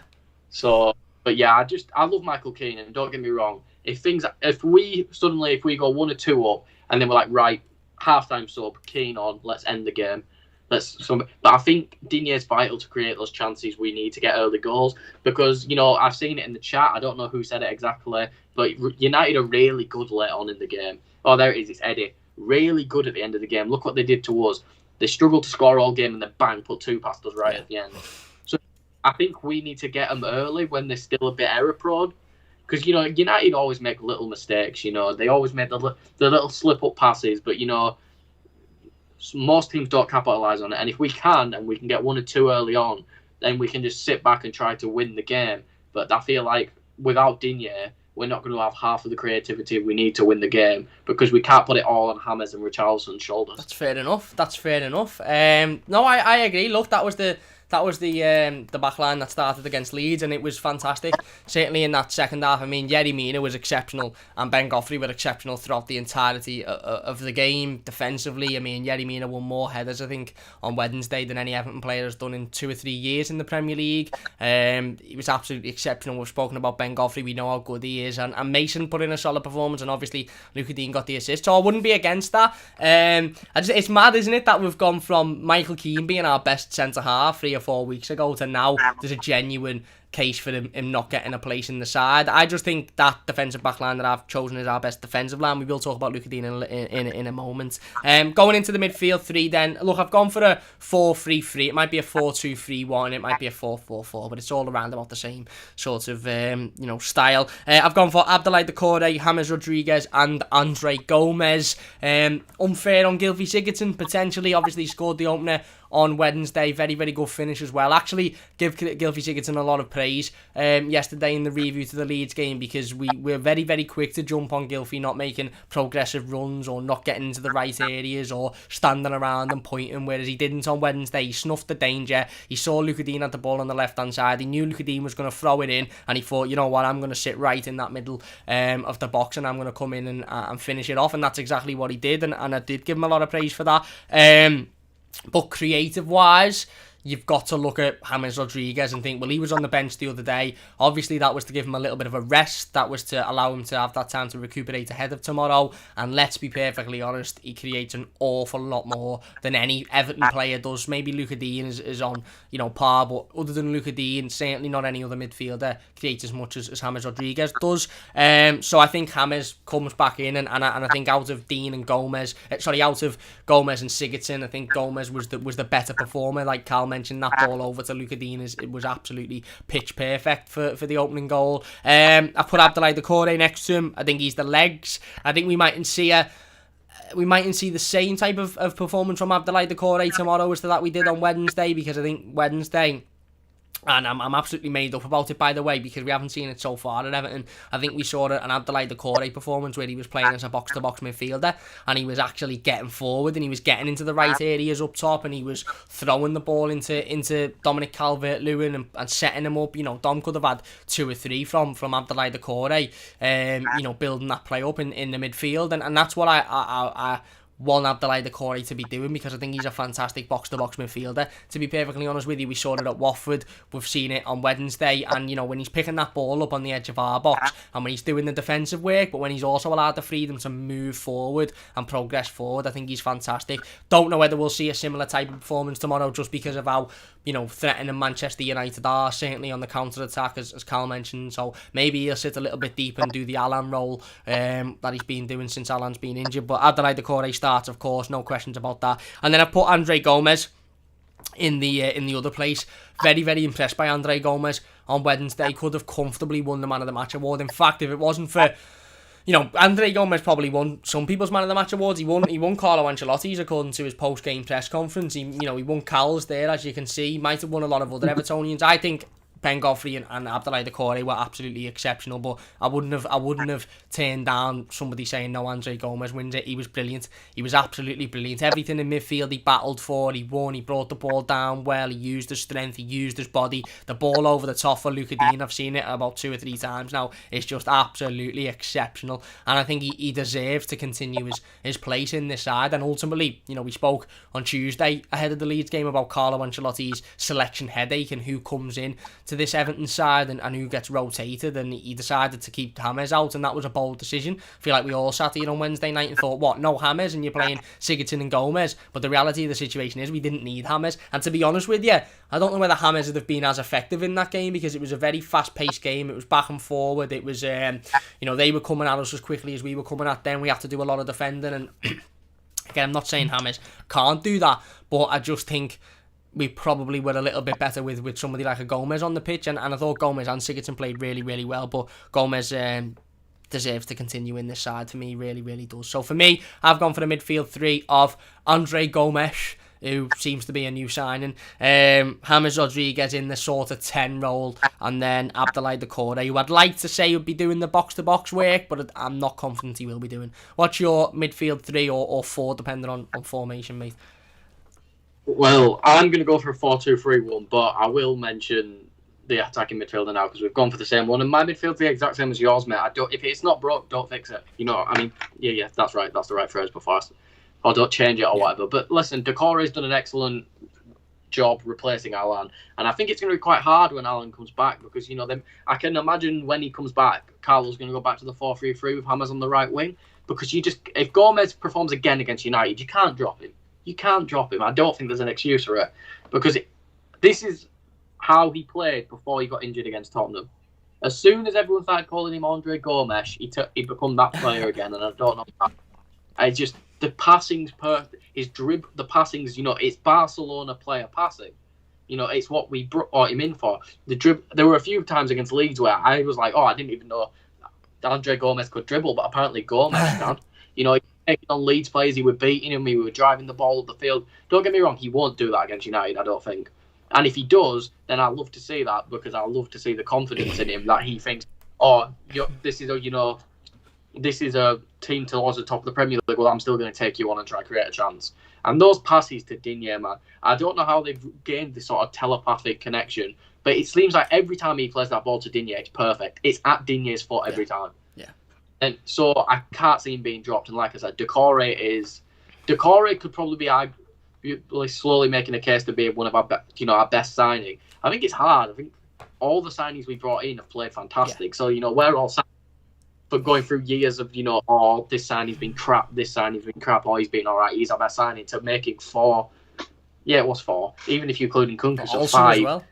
So, but yeah, I love Michael Keane, and don't get me wrong. If we go 1 or 2 up, and then we're like, right, half-time sub, Keane on, let's end the game. But I think Digne is vital to create those chances we need to get early goals, because I've seen it in the chat. I don't know who said it exactly, but United are really good late on in the game. Oh, there it is. It's Eddie. Really good at the end of the game. Look what they did to us. They struggled to score all game, and then bang, put 2 past us right at the end. So I think we need to get them early when they're still a bit error prone, because United always make little mistakes. They always make the little slip up passes, but most teams don't capitalise on it, and if we can get 1 or 2 early on, then we can just sit back and try to win the game. But I feel like without Digne, we're not going to have half of the creativity we need to win the game, because we can't put it all on James and Richarlison's shoulders. That's fair enough. No, I agree. Look, that was the the back line that started against Leeds, and it was fantastic. Certainly in that second half, I mean, Yerry Mina was exceptional, and Ben Godfrey were exceptional throughout the entirety of the game. Defensively, I mean, Yerry Mina won more headers, I think, on Wednesday than any Everton player has done in 2 or 3 years in the Premier League. He was absolutely exceptional. We've spoken about Ben Godfrey, we know how good he is, and Mason put in a solid performance, and obviously Luca Dean got the assist, so I wouldn't be against that. It's mad, isn't it, that we've gone from Michael Keane being our best centre-half 3 or 4 weeks ago to now there's a genuine case for him not getting a place in the side. I just think that defensive back line that I've chosen is our best defensive line. We will talk about Luca Dean in a moment. Going into the midfield three then, look, I've gone for a 4-3-3. It might be a 4-2-3-1, it might be a 4-4-4, but it's all around about the same sort of style. I've gone for Abdoulaye Doucouré, James Rodriguez and Andre Gomez. Unfair on Gylfi Sigurdsson, potentially. Obviously he scored the opener on Wednesday. Very, very good finish as well. Actually, give Gylfi Sigurdsson a lot of praise yesterday in the review to the Leeds game, because we were very, very quick to jump on Gylfi not making progressive runs or not getting into the right areas or standing around and pointing, whereas he didn't on Wednesday. He snuffed the danger. He saw Luca Dean had the ball on the left-hand side. He knew Luca Dean was going to throw it in, and he thought, you know what, I'm going to sit right in that middle of the box and I'm going to come in and finish it off, and that's exactly what he did, and I did give him a lot of praise for that. But creative-wise, you've got to look at James Rodriguez and think, well, he was on the bench the other day. Obviously, that was to give him a little bit of a rest. That was to allow him to have that time to recuperate ahead of tomorrow. And let's be perfectly honest, he creates an awful lot more than any Everton player does. Maybe Luca Dean is on, par, but other than Luca Dean, certainly not any other midfielder creates as much as James Rodriguez does. So I think James comes back in, and I think out of Dean and Gomez, out of Gomez and Sigurdsson, I think Gomez was the better performer. Like Carl mentioned, that ball over to Luca Dean it was absolutely pitch perfect for the opening goal. I put Abdoulaye Doucouré next to him. I think he's the legs. I think we mightn't see the same type of performance from Abdoulaye Doucouré tomorrow as to that we did on Wednesday, because I think Wednesday, and I'm absolutely made up about it, by the way, because we haven't seen it so far at Everton. I think we saw an Abdoulaye Doucouré performance where he was playing as a box-to-box midfielder, and he was actually getting forward, and he was getting into the right areas up top, and he was throwing the ball into Dominic Calvert-Lewin and setting him up. Dom could have had 2 or 3 from Abdoulaye Doucouré, building that play up in the midfield, and that's what I want Abdoulaye Doucouré to be doing, because I think he's a fantastic box-to-box midfielder. To be perfectly honest with you, we saw it at Watford, we've seen it on Wednesday, and when he's picking that ball up on the edge of our box, and when he's doing the defensive work, but when he's also allowed the freedom to move forward and progress forward, I think he's fantastic. Don't know whether we'll see a similar type of performance tomorrow, just because of how threatening Manchester United are, certainly on the counter-attack, as Carl mentioned. So maybe he'll sit a little bit deep and do the Alan role that he's been doing since Alan's been injured. But Abdoulaye Doucouré starts, of course, no questions about that. And then I put Andre Gomez in the other place. Very, very impressed by Andre Gomez on Wednesday. Could have comfortably won the Man of the Match award. In fact, if it wasn't for Andre Gomez probably won some people's Man of the Match awards. He won Carlo Ancelotti's, according to his post-game press conference. He won Cal's there, as you can see. He might have won a lot of other Evertonians. I think Ben Godfrey and Abdoulaye Doucouré were absolutely exceptional, but I wouldn't have turned down somebody saying no, Andre Gomez wins it. He was brilliant. He was absolutely brilliant. Everything in midfield he battled for, he won, he brought the ball down well, he used his strength, he used his body. The ball over the top for Luca Dean, I've seen it about 2 or 3 times now. It's just absolutely exceptional, and I think he deserves to continue his place in this side. And ultimately, we spoke on Tuesday ahead of the Leeds game about Carlo Ancelotti's selection headache and who comes in to this Everton side and who gets rotated, and he decided to keep James out, and that was a bold decision. I feel like we all sat here on Wednesday night and thought, what, no James, and you're playing Sigurdsson and Gomez? But the reality of the situation is we didn't need James, and to be honest with you, I don't know whether James would have been as effective in that game, because it was a very fast-paced game. It was back and forward. It was, they were coming at us as quickly as we were coming at them. We had to do a lot of defending, and again, I'm not saying James can't do that, but I just think we probably were a little bit better with somebody like a Gomez on the pitch, and I thought Gomez and Sigurdsson played really, really well, but Gomez deserves to continue in this side for me, really, really does. So for me, I've gone for the midfield 3 of Andre Gomez, who seems to be a new signing, James Rodriguez in the sort of 10 role, and then Abdoulaye Doucouré, who I'd like to say would be doing the box-to-box work, but I'm not confident he will be doing. What's your midfield 3 or 4, depending on formation, mate? Well, I'm going to go for a 4-2-3-1, but I will mention the attacking midfielder now because we've gone for the same one. And my midfield's the exact same as yours, mate. If it's not broke, don't fix it. You know, I mean, yeah, that's right. That's the right phrase before or don't change it or whatever. But listen, Decore's done an excellent job replacing Alan, and I think it's going to be quite hard when Alan comes back because, you know, I can imagine when he comes back, Carlo's going to go back to the 4-3-3 with Hammers on the right wing because if Gomez performs again against United, you can't drop him. You can't drop him. I don't think there's an excuse for it because this is how he played before he got injured against Tottenham. As soon as everyone started calling him Andre Gomes, he become that player again, and I don't know how. The passing's perfect. The passing's, you know, it's Barcelona player passing. You know, it's what we brought him in for. There were a few times against Leeds where I was like, I didn't even know Andre Gomes could dribble, but apparently Gomes can. You know, taking on Leeds players, he was beating him, he was driving the ball up the field. Don't get me wrong, he won't do that against United, I don't think. And if he does, then I love to see that because I love to see the confidence in him that he thinks, this is a team towards the top of the Premier League. Well, I'm still going to take you on and try to create a chance. And those passes to Digne, man, I don't know how they've gained this sort of telepathic connection, but it seems like every time he plays that ball to Digne, it's perfect. It's at Digne's foot every time. Yeah. And so I can't see him being dropped. And like I said, Decore could probably be slowly making a case to be one of our best signing. I think it's hard. I think all the signings we brought in have played fantastic. Yeah. So, you know, we're all for going through years of, you know, this signing's been crap, or he's been all right, he's our best signing, to making 4. Yeah, it was 4. Even if you're including Kunku, so 5. As well.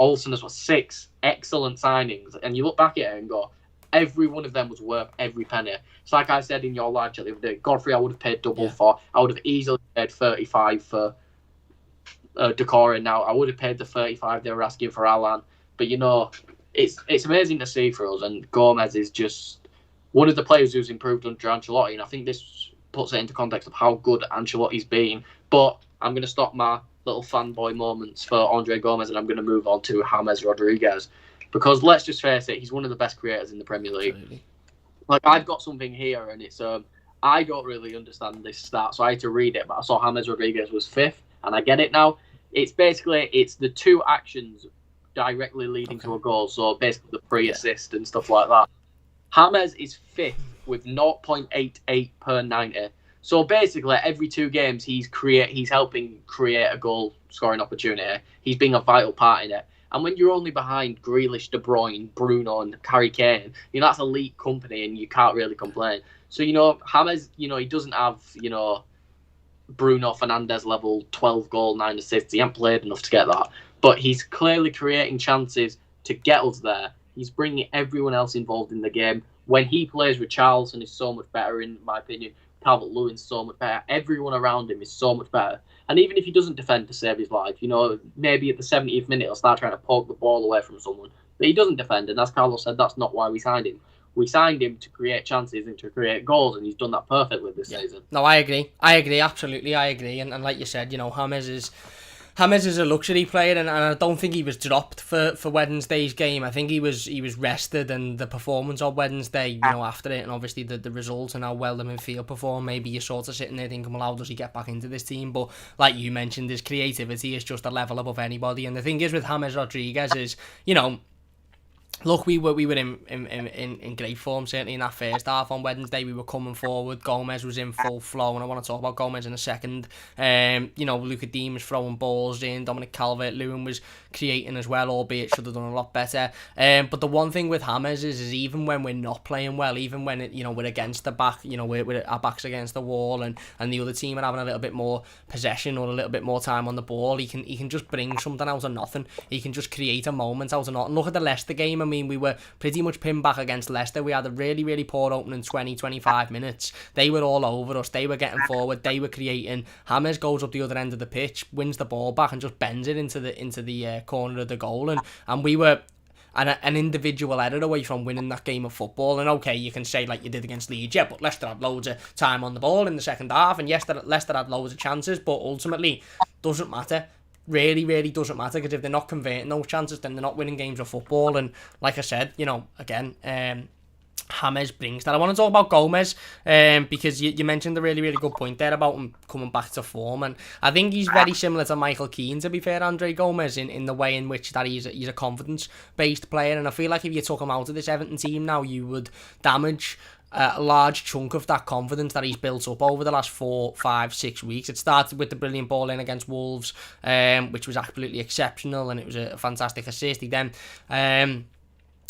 Olsen as well, 6 excellent signings. And you look back at it and go, every one of them was worth every penny. It's like I said in your live chat the other day, Godfrey I would have paid double for. I would have easily paid 35 for Decore now. I would have paid the 35 they were asking for Alan. But, you know, it's amazing to see for us. And Gomez is just one of the players who's improved under Ancelotti. And I think this puts it into context of how good Ancelotti's been. But I'm going to stop my little fanboy moments for Andre Gomez and I'm going to move on to James Rodriguez. Because let's just face it, he's one of the best creators in the Premier League. Absolutely. Like, I've got something here, and it's I don't really understand this stat, so I had to read it. But I saw James Rodriguez was 5th, and I get it now. It's the 2 actions directly leading to a goal. So basically the pre-assist and stuff like that. James is 5th with 0.88 per 90. So basically, every 2 games he's helping create a goal scoring opportunity. He's being a vital part in it. And when you're only behind Grealish, De Bruyne, Bruno, and Harry Kane, you know, that's elite company and you can't really complain. So, you know, James, you know, he doesn't have, you know, Bruno Fernandes level 12 goal, 9 assists. He hasn't played enough to get that. But he's clearly creating chances to get us there. He's bringing everyone else involved in the game. When he plays, Richarlison is so much better, in my opinion. Calvert-Lewin's so much better. Everyone around him is so much better. And even if he doesn't defend to save his life, you know, maybe at the 70th minute he'll start trying to poke the ball away from someone. But he doesn't defend, and as Carlo said, that's not why we signed him. We signed him to create chances and to create goals, and he's done that perfectly this season. No, I agree, absolutely, I agree. And like you said, you know, James is a luxury player, and I don't think he was dropped for Wednesday's game. I think he was rested, and the performance on Wednesday, you know, after it, and obviously the results and how well the midfield performed, maybe you're sort of sitting there thinking, well, how does he get back into this team? But like you mentioned, his creativity is just a level above anybody. And the thing is with James Rodriguez is, you know, look, we were in great form, certainly in that first half on Wednesday. We were coming forward. Gomez was in full flow, and I want to talk about Gomez in a second. You know, Luka Dean was throwing balls in. Dominic Calvert-Lewin was creating as well, albeit should have done a lot better. But the one thing with James is even when we're not playing well, even when we're against the back, you know, we're our backs against the wall, and the other team are having a little bit more possession or a little bit more time on the ball, he can just bring something out of nothing. He can just create a moment out of nothing. Look at the Leicester game. I mean, we were pretty much pinned back against Leicester. We had a really, really poor opening 20-25 minutes. They were all over us. They were getting forward. They were creating. James goes up the other end of the pitch, wins the ball back, and just bends it into the corner of the goal. And we were an individual error away from winning that game of football. And okay, you can say like you did against Leeds, yeah, but Leicester had loads of time on the ball in the second half, and yes, Leicester had loads of chances, but ultimately doesn't matter. Really, really doesn't matter, because if they're not converting those chances, then they're not winning games of football. And like I said, you know, again, James brings that. I want to talk about Gomez because you mentioned a really, really good point there about him coming back to form, and I think he's very similar to Michael Keane, to be fair, Andre Gomez, in the way in which that he's a confidence-based player, and I feel like if you took him out of this Everton team now, you would damage a large chunk of that confidence that he's built up over the last 4, 5, 6 weeks. It started with the brilliant ball in against Wolves, which was absolutely exceptional, and it was a fantastic assist. He then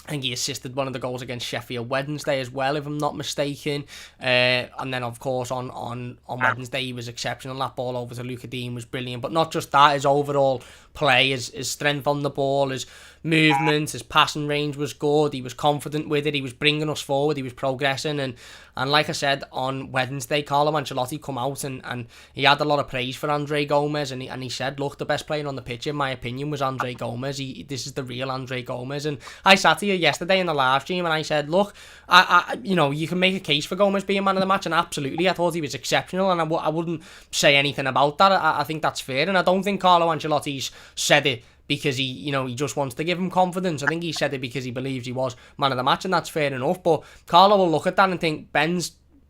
I think he assisted one of the goals against Sheffield Wednesday as well, if I'm not mistaken. And then, of course, on Wednesday, he was exceptional. That ball over to Luka Dean was brilliant. But not just that, his overall play, his strength on the ball, his movement, his passing range was good. He was confident with it. He was bringing us forward. He was progressing. And like I said, on Wednesday, Carlo Ancelotti come out and he had a lot of praise for Andre Gomez. And he said, look, the best player on the pitch, in my opinion, was Andre Gomez. This is the real Andre Gomez. And I sat here yesterday in the live stream and I said, look, you can make a case for Gomez being man of the match. And absolutely, I thought he was exceptional. And I wouldn't say anything about that. I think that's fair. And I don't think Carlo Ancelotti's said it because he just wants to give him confidence. I think he said it because he believes he was man of the match, and that's fair enough. But Carlo will look at that and think,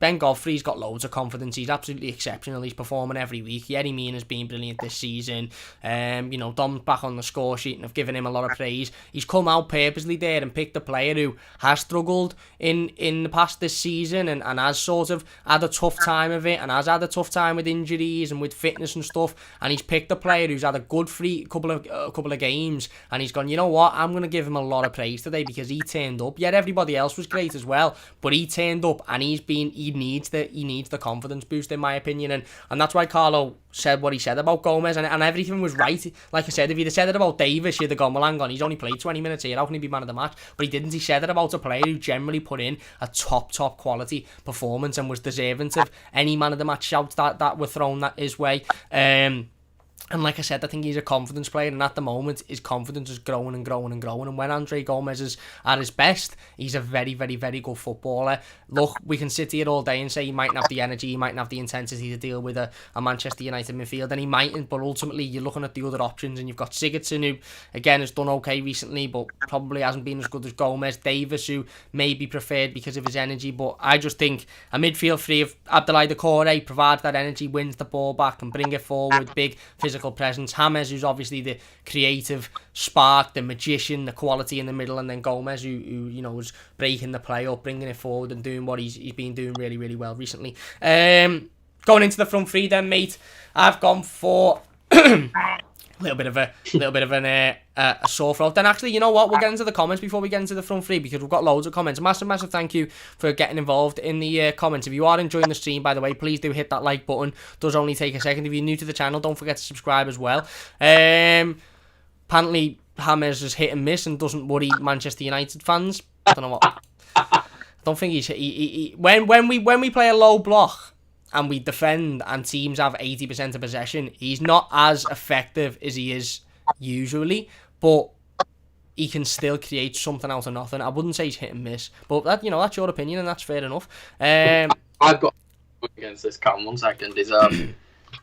Ben Godfrey's got loads of confidence. He's absolutely exceptional. He's performing every week. Yerry Mina's been brilliant this season. Dom's back on the score sheet and have given him a lot of praise. He's come out purposely there and picked a player who has struggled in the past this season and has sort of had a tough time of it and has had a tough time with injuries and with fitness and stuff. And he's picked a player who's had a good couple of games, and he's gone, you know what, I'm going to give him a lot of praise today because he turned up. Yet everybody else was great as well, but he turned up and he needs the confidence boost, in my opinion, and that's why Carlo said what he said about Gomez, and everything was right. Like I said, if he'd have said it about Davis, you'd have gone, well, hang on, he's only played 20 minutes here, how can he be man of the match? But he didn't. He said it about a player who generally put in a top quality performance and was deserving of any man of the match shouts that were thrown that his way. And like I said, I think he's a confidence player, and at the moment his confidence is growing and growing and growing, and when Andre Gomez is at his best, he's a very, very, very good footballer. Look, we can sit here all day and say he mightn't have the energy, he mightn't have the intensity to deal with a Manchester United midfield, and he mightn't, but ultimately you're looking at the other options, and you've got Sigurdsson, who again has done okay recently, but probably hasn't been as good as Gomez. Davis, who may be preferred because of his energy, but I just think a midfield three of Abdoulaye Doucouré provides that energy, wins the ball back and bring it forward with big physical presence. James, who's obviously the creative spark, the magician, the quality in the middle, and then Gomez, who was breaking the play up, bringing it forward and doing what he's been doing really, really well recently. Going into the front three then, mate, I've gone for a little bit of a sore throat. Then actually, you know what? We'll get into the comments before we get into the front three because we've got loads of comments. Massive thank you for getting involved in the comments. If you are enjoying the stream, by the way, please do hit that like button. It does only take a second. If you're new to the channel, don't forget to subscribe as well. Apparently, James is hit and miss and doesn't worry Manchester United fans. I don't know what. I don't think he when we play a low block and we defend and teams have 80% of possession, he's not as effective as he is usually, but he can still create something out of nothing. I wouldn't say he's hit and miss, but that's your opinion and that's fair enough. I've got against this, Cam, 1 second, is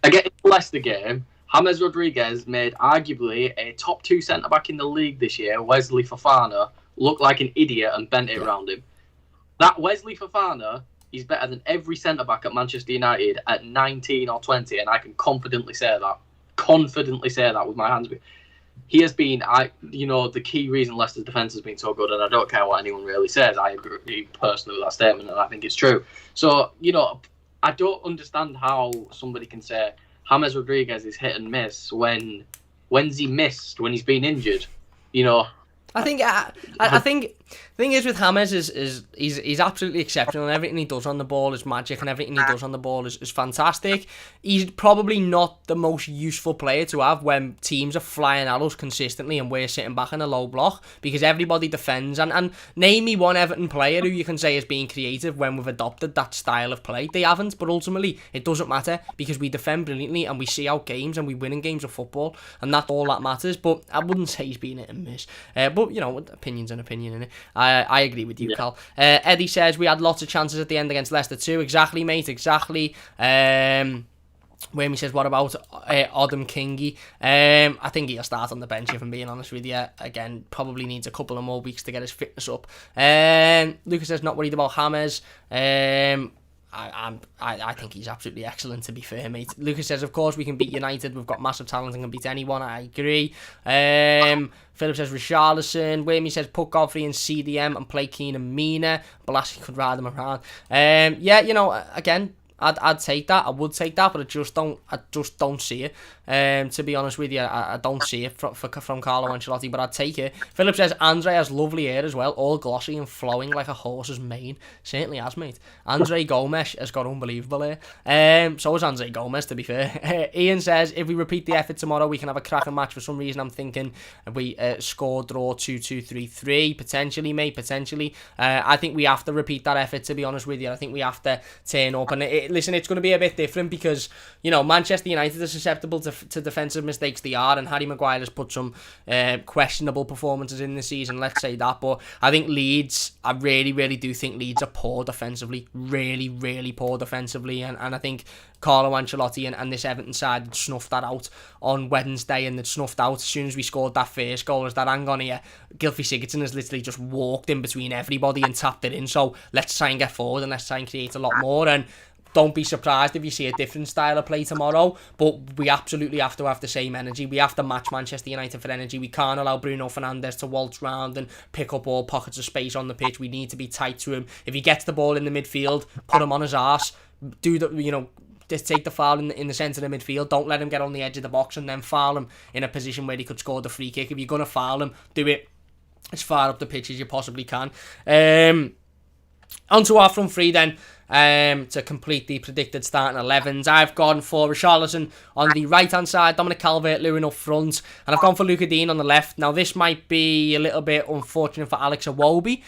against the Leicester game, James Rodriguez made arguably a top 2 centre-back in the league this year, Wesley Fofana, look like an idiot and bent it around him. That Wesley Fofana, he's better than every centre-back at Manchester United at 19 or 20, and I can confidently say that. With my hands. He has been, the key reason Leicester's defence has been so good, and I don't care what anyone really says. I agree personally with that statement, and I think it's true. So, I don't understand how somebody can say James Rodriguez is hit and miss when's he missed, when he's been injured, I think the thing is with James is he's absolutely exceptional, and everything he does on the ball is magic, and everything he does on the ball is fantastic. He's probably not the most useful player to have when teams are flying at us consistently and we're sitting back in a low block because everybody defends. And name me one Everton player who you can say is being creative when we've adopted that style of play. They haven't, but ultimately it doesn't matter because we defend brilliantly and we see out games and we win in games of football, and that's all that matters. But I wouldn't say he's been hit and miss. But opinion's an opinion, innit? I agree with you, yeah. Cal. Eddie says we had lots of chances at the end against Leicester too. Exactly, mate. Exactly. Wayne says, what about Odom Kingy? I think he'll start on the bench, if I'm being honest with you. Again, probably needs a couple of more weeks to get his fitness up. Lucas says, not worried about James. I think he's absolutely excellent, to be fair, mate. Lucas says, of course, we can beat United. We've got massive talent and can beat anyone. I agree. Philip says, Richarlison. Wayne says, put Godfrey in CDM and play Keane and Mina. Blasky could ride them around. Yeah, you know, again, I'd take that. I would take that, but I just don't see it. To be honest with you, I don't see it from Carlo Ancelotti, but I'd take it. Philip says, Andre has lovely hair as well, all glossy and flowing like a horse's mane. Certainly has, mate. Andre Gomes has got unbelievable hair. So has Andre Gomes, to be fair. Ian says, if we repeat the effort tomorrow, we can have a cracking match. For some reason, I'm thinking we score, draw 2-2, 3-3. Potentially, mate, potentially. I think we have to repeat that effort, to be honest with you. I think we have to turn up. And listen, it's going to be a bit different because, you know, Manchester United are susceptible to defensive mistakes. They are, and Harry Maguire has put some questionable performances in the season, let's say that. But I think Leeds, I really, really do think Leeds are poor defensively. Really, really poor defensively. And I think Carlo Ancelotti and this Everton side had snuffed that out on Wednesday, and they'd snuffed out as soon as we scored that first goal. As that, hang on here, Gylfi Sigurdsson has literally just walked in between everybody and tapped it in. So let's try and get forward and let's try and create a lot more. And don't be surprised if you see a different style of play tomorrow, but we absolutely have to have the same energy. We have to match Manchester United for energy. We can't allow Bruno Fernandes to waltz round and pick up all pockets of space on the pitch. We need to be tight to him. If he gets the ball in the midfield, put him on his arse. Do the, you know, just take the foul in the centre of the midfield. Don't let him get on the edge of the box and then foul him in a position where he could score the free kick. If you're going to foul him, do it as far up the pitch as you possibly can. On to our front three then. To complete the predicted starting 11s, I've gone for Richarlison on the right hand side, Dominic Calvert-Lewin up front, and I've gone for Luca Dean on the left. Now this might be a little bit unfortunate for Alex Iwobi.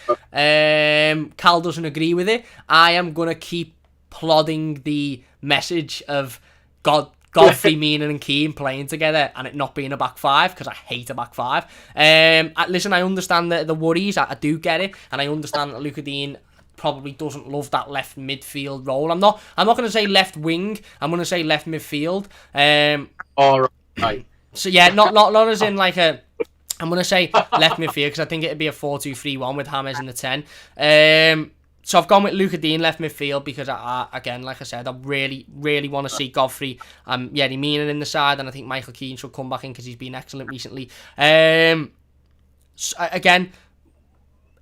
Cal doesn't agree with it. I am going to keep plodding the message of Godfrey, Mina and Keane playing together and it not being a back five, because I hate a back five. Listen, I understand the worries, I do get it, and I understand that Luca Dean probably doesn't love that left midfield role. I'm not going to say left wing. I'm going to say left midfield. All right. So yeah, not as in like a. I'm going to say left midfield because I think it'd be a 4-2-3-1 with James in the 10. So I've gone with Luca Dean left midfield because I again, like I said, I really, really want to see Godfrey Yerry Mina in the side, and I think Michael Keane should come back in because he's been excellent recently. So, again,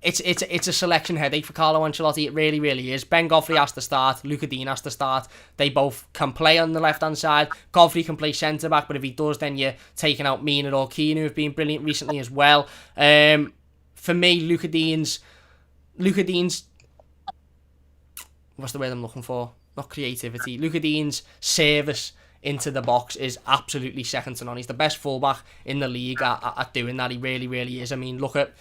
It's a selection headache for Carlo Ancelotti. It really, really is. Ben Godfrey has to start. Luca Dean has to start. They both can play on the left-hand side. Godfrey can play centre-back, but if he does, then you're taking out Mina or Keane, who have been brilliant recently as well. For me, Luca Dean's... What's the word I'm looking for? Not creativity. Luca Dean's service into the box is absolutely second to none. He's the best fullback in the league at doing that. He really, really is. I mean, look at,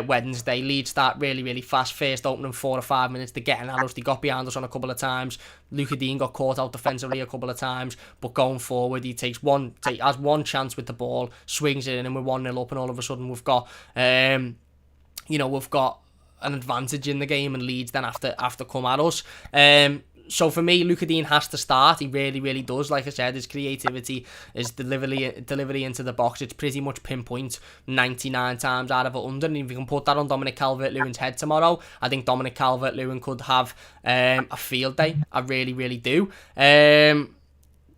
Wednesday. Leeds start really, really fast. First opening 4 or 5 minutes. They're getting at us. They got behind us on a couple of times. Luca Dean got caught out defensively a couple of times. But going forward, he has one chance with the ball, swings it in, and we're 1-0 up, and all of a sudden we've got, we've got an advantage in the game, and Leeds then have to come at us. So for me, Luca Dean has to start. He really, really does. Like I said, his creativity, his delivery into the box, it's pretty much pinpoint 99 times out of 100. And if you can put that on Dominic Calvert-Lewin's head tomorrow, I think Dominic Calvert-Lewin could have a field day. I really, really do.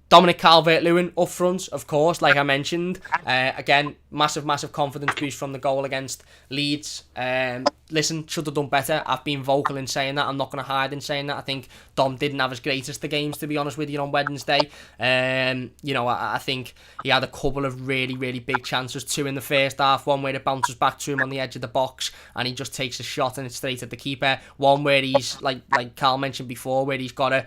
Dominic Calvert-Lewin up front, of course, like I mentioned. Again, massive confidence boost from the goal against Leeds. Listen, should have done better. I've been vocal in saying that. I'm not going to hide in saying that. I think Dom didn't have his greatest of games, to be honest with you, on Wednesday. I think he had a couple of really, really big chances. 2 in the first half. One where it bounces back to him on the edge of the box and he just takes a shot and it's straight at the keeper. One where he's, like Carl mentioned before, where he's got a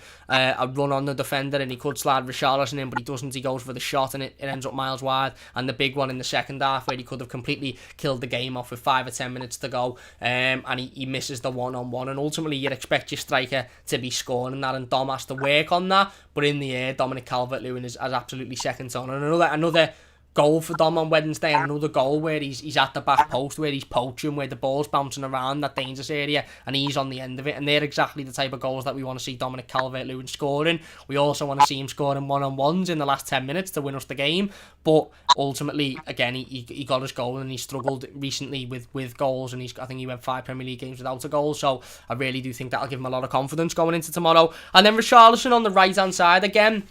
run on the defender and he could slide Richarlison in, but he doesn't. He goes for the shot and it ends up miles wide. And the big one in the second half where he could have completely killed the game off with 5 or 10 minutes to go. And he misses the one-on-one, and ultimately you'd expect your striker to be scoring that, and Dom has to work on that. But in the air, Dominic Calvert-Lewin is absolutely second to none. And another goal for Dom on Wednesday, and another goal where he's at the back post, where he's poaching, where the ball's bouncing around that dangerous area and he's on the end of it. And they're exactly the type of goals that we want to see Dominic Calvert-Lewin scoring. We also want to see him scoring one-on-ones in the last 10 minutes to win us the game. But ultimately, again, he got his goal, and he struggled recently with goals, and I think he went 5 Premier League games without a goal. So I really do think that'll give him a lot of confidence going into tomorrow. And then Richarlison on the right-hand side again.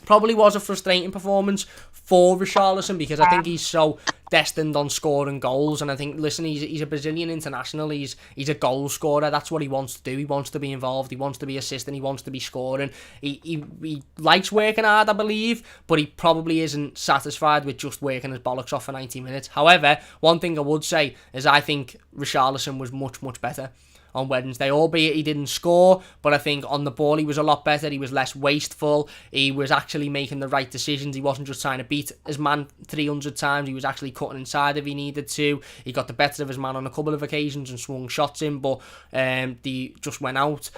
Probably was a frustrating performance for Richarlison, because I think he's so destined on scoring goals, and I think, listen, he's a Brazilian international, he's a goal scorer, that's what he wants to do, he wants to be involved, he wants to be assisting, he wants to be scoring, he likes working hard, I believe, but he probably isn't satisfied with just working his bollocks off for 90 minutes. However, one thing I would say is I think Richarlison was much, much better on Wednesday, albeit he didn't score, but I think on the ball he was a lot better, he was less wasteful, he was actually making the right decisions, he wasn't just trying to beat his man 300 times, he was actually cutting inside if he needed to, he got the better of his man on a couple of occasions and swung shots in, but they just went out,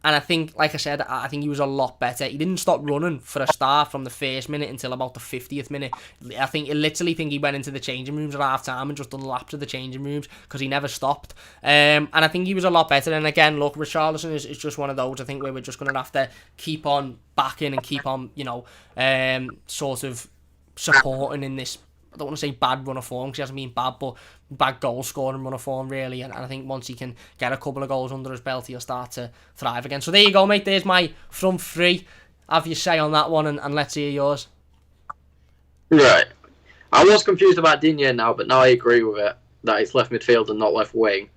and I think, like I said, I think he was a lot better. He didn't stop running for a start from the first minute until about the 50th minute. I literally think he went into the changing rooms at half time and just done laps of the changing rooms because he never stopped. And I think he was a lot better. And again, look, Richarlison is just one of those, I think, where we're just going to have to keep on backing and keep on, sort of supporting in this, I don't want to say bad run of form, because he hasn't been bad, but bad goal scoring run of form, really. And I think once he can get a couple of goals under his belt, he'll start to thrive again. So there you go, mate. There's my front three. Have your say on that one, and let's hear yours. Right. I was confused about Digne now, but now I agree with it, that it's left midfield and not left wing.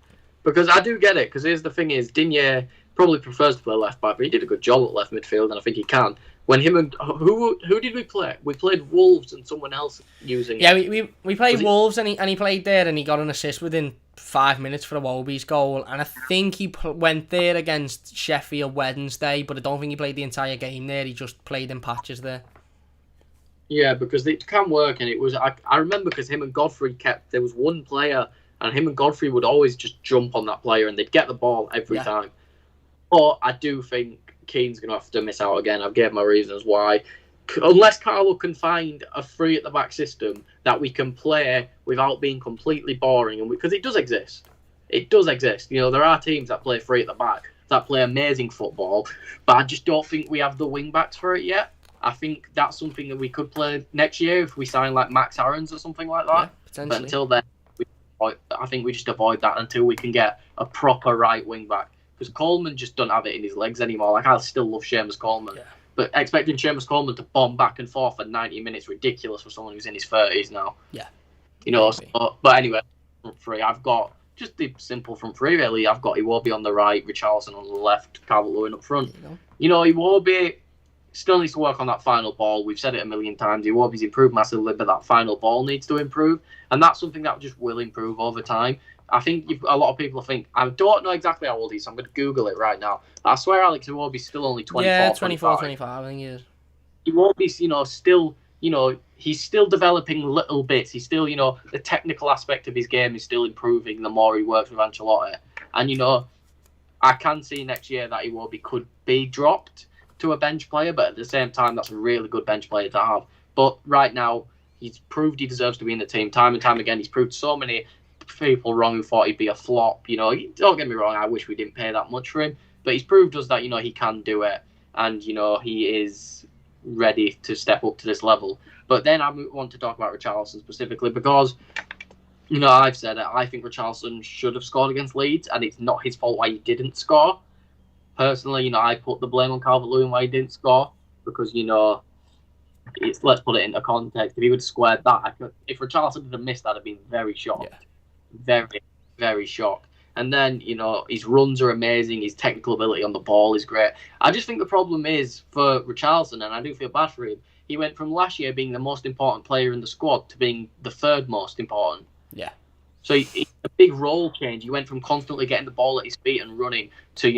Because I do get it, because here's the thing is, Digne probably prefers to play left back, but he did a good job at left midfield, and I think he can. When him and who did we play? We played Wolves and someone else using. Yeah, we played Wolves, and he played there, and he got an assist within 5 minutes for a Wobie's goal, and I think he went there against Sheffield Wednesday, but I don't think he played the entire game there. He just played in patches there. Yeah, because it can work, and it was. I remember because him and Godfrey there was one player, and him and Godfrey would always just jump on that player, and they'd get the ball every time. But I do think Keane's going to have to miss out again. I've given my reasons why. Unless Carlo can find a free at the back system that we can play without being completely boring, and because it does exist. It does exist. There are teams that play free at the back, that play amazing football, but I just don't think we have the wing backs for it yet. I think that's something that we could play next year if we sign like Max Aarons or something like that. Yeah, but until then, I think we just avoid that until we can get a proper right wing back. Because Coleman just don't have it in his legs anymore. Like, I still love Seamus Coleman. Yeah. But expecting Seamus Coleman to bomb back and forth for 90 minutes ridiculous for someone who's in his 30s now. Yeah. But anyway, front three. I've got just the simple front three, really. I've got Iwobi on the right, Richarlison on the left, Calvert-Lewin up front. Iwobi still needs to work on that final ball. We've said it a million times. Iwobi's improved massively, but that final ball needs to improve. And that's something that just will improve over time. I think a lot of people think, I don't know exactly how old he is, so I'm going to Google it right now. I swear Alex Iwobi's still only 24, Yeah, 24, 25, I think he is. Iwobi's, still, he's still developing little bits. He's still, the technical aspect of his game is still improving the more he works with Ancelotti. And, I can see next year that Iwobi could be dropped to a bench player, but at the same time, that's a really good bench player to have. But right now, he's proved he deserves to be in the team time and time again. He's proved so many people wrong who thought he'd be a flop. Don't get me wrong, I wish we didn't pay that much for him, but he's proved us that he can do it, and he is ready to step up to this level. But then I want to talk about Richarlison specifically because I've said it, I think Richarlison should have scored against Leeds, and it's not his fault why he didn't score. Personally, I put the blame on Calvert-Lewin why he didn't score, because let's put it into context. If he would have squared that, if Richarlison had missed that, I'd have been very shocked. Yeah. Very, very shocked. And then, his runs are amazing. His technical ability on the ball is great. I just think the problem is for Richarlison, and I do feel bad for him, he went from last year being the most important player in the squad to being the third most important. Yeah. So it's a big role change. He went from constantly getting the ball at his feet and running to,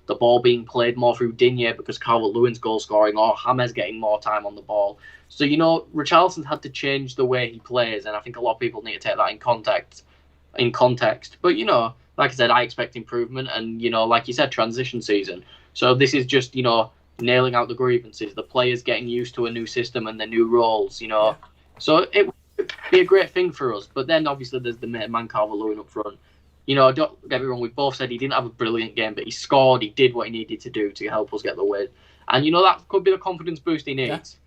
the ball being played more through Digne because Calvert-Lewin's goal scoring or James getting more time on the ball. So, Richarlison's had to change the way he plays, and I think a lot of people need to take that in context. But, like I said, I expect improvement, and, like you said, transition season. So this is just, nailing out the grievances, the players getting used to a new system and the new roles, So it would be a great thing for us. But then obviously there's the man Calvert-Lewin up front. Don't get me wrong, we both said he didn't have a brilliant game, but he scored, he did what he needed to do to help us get the win. And that could be the confidence boost he needs.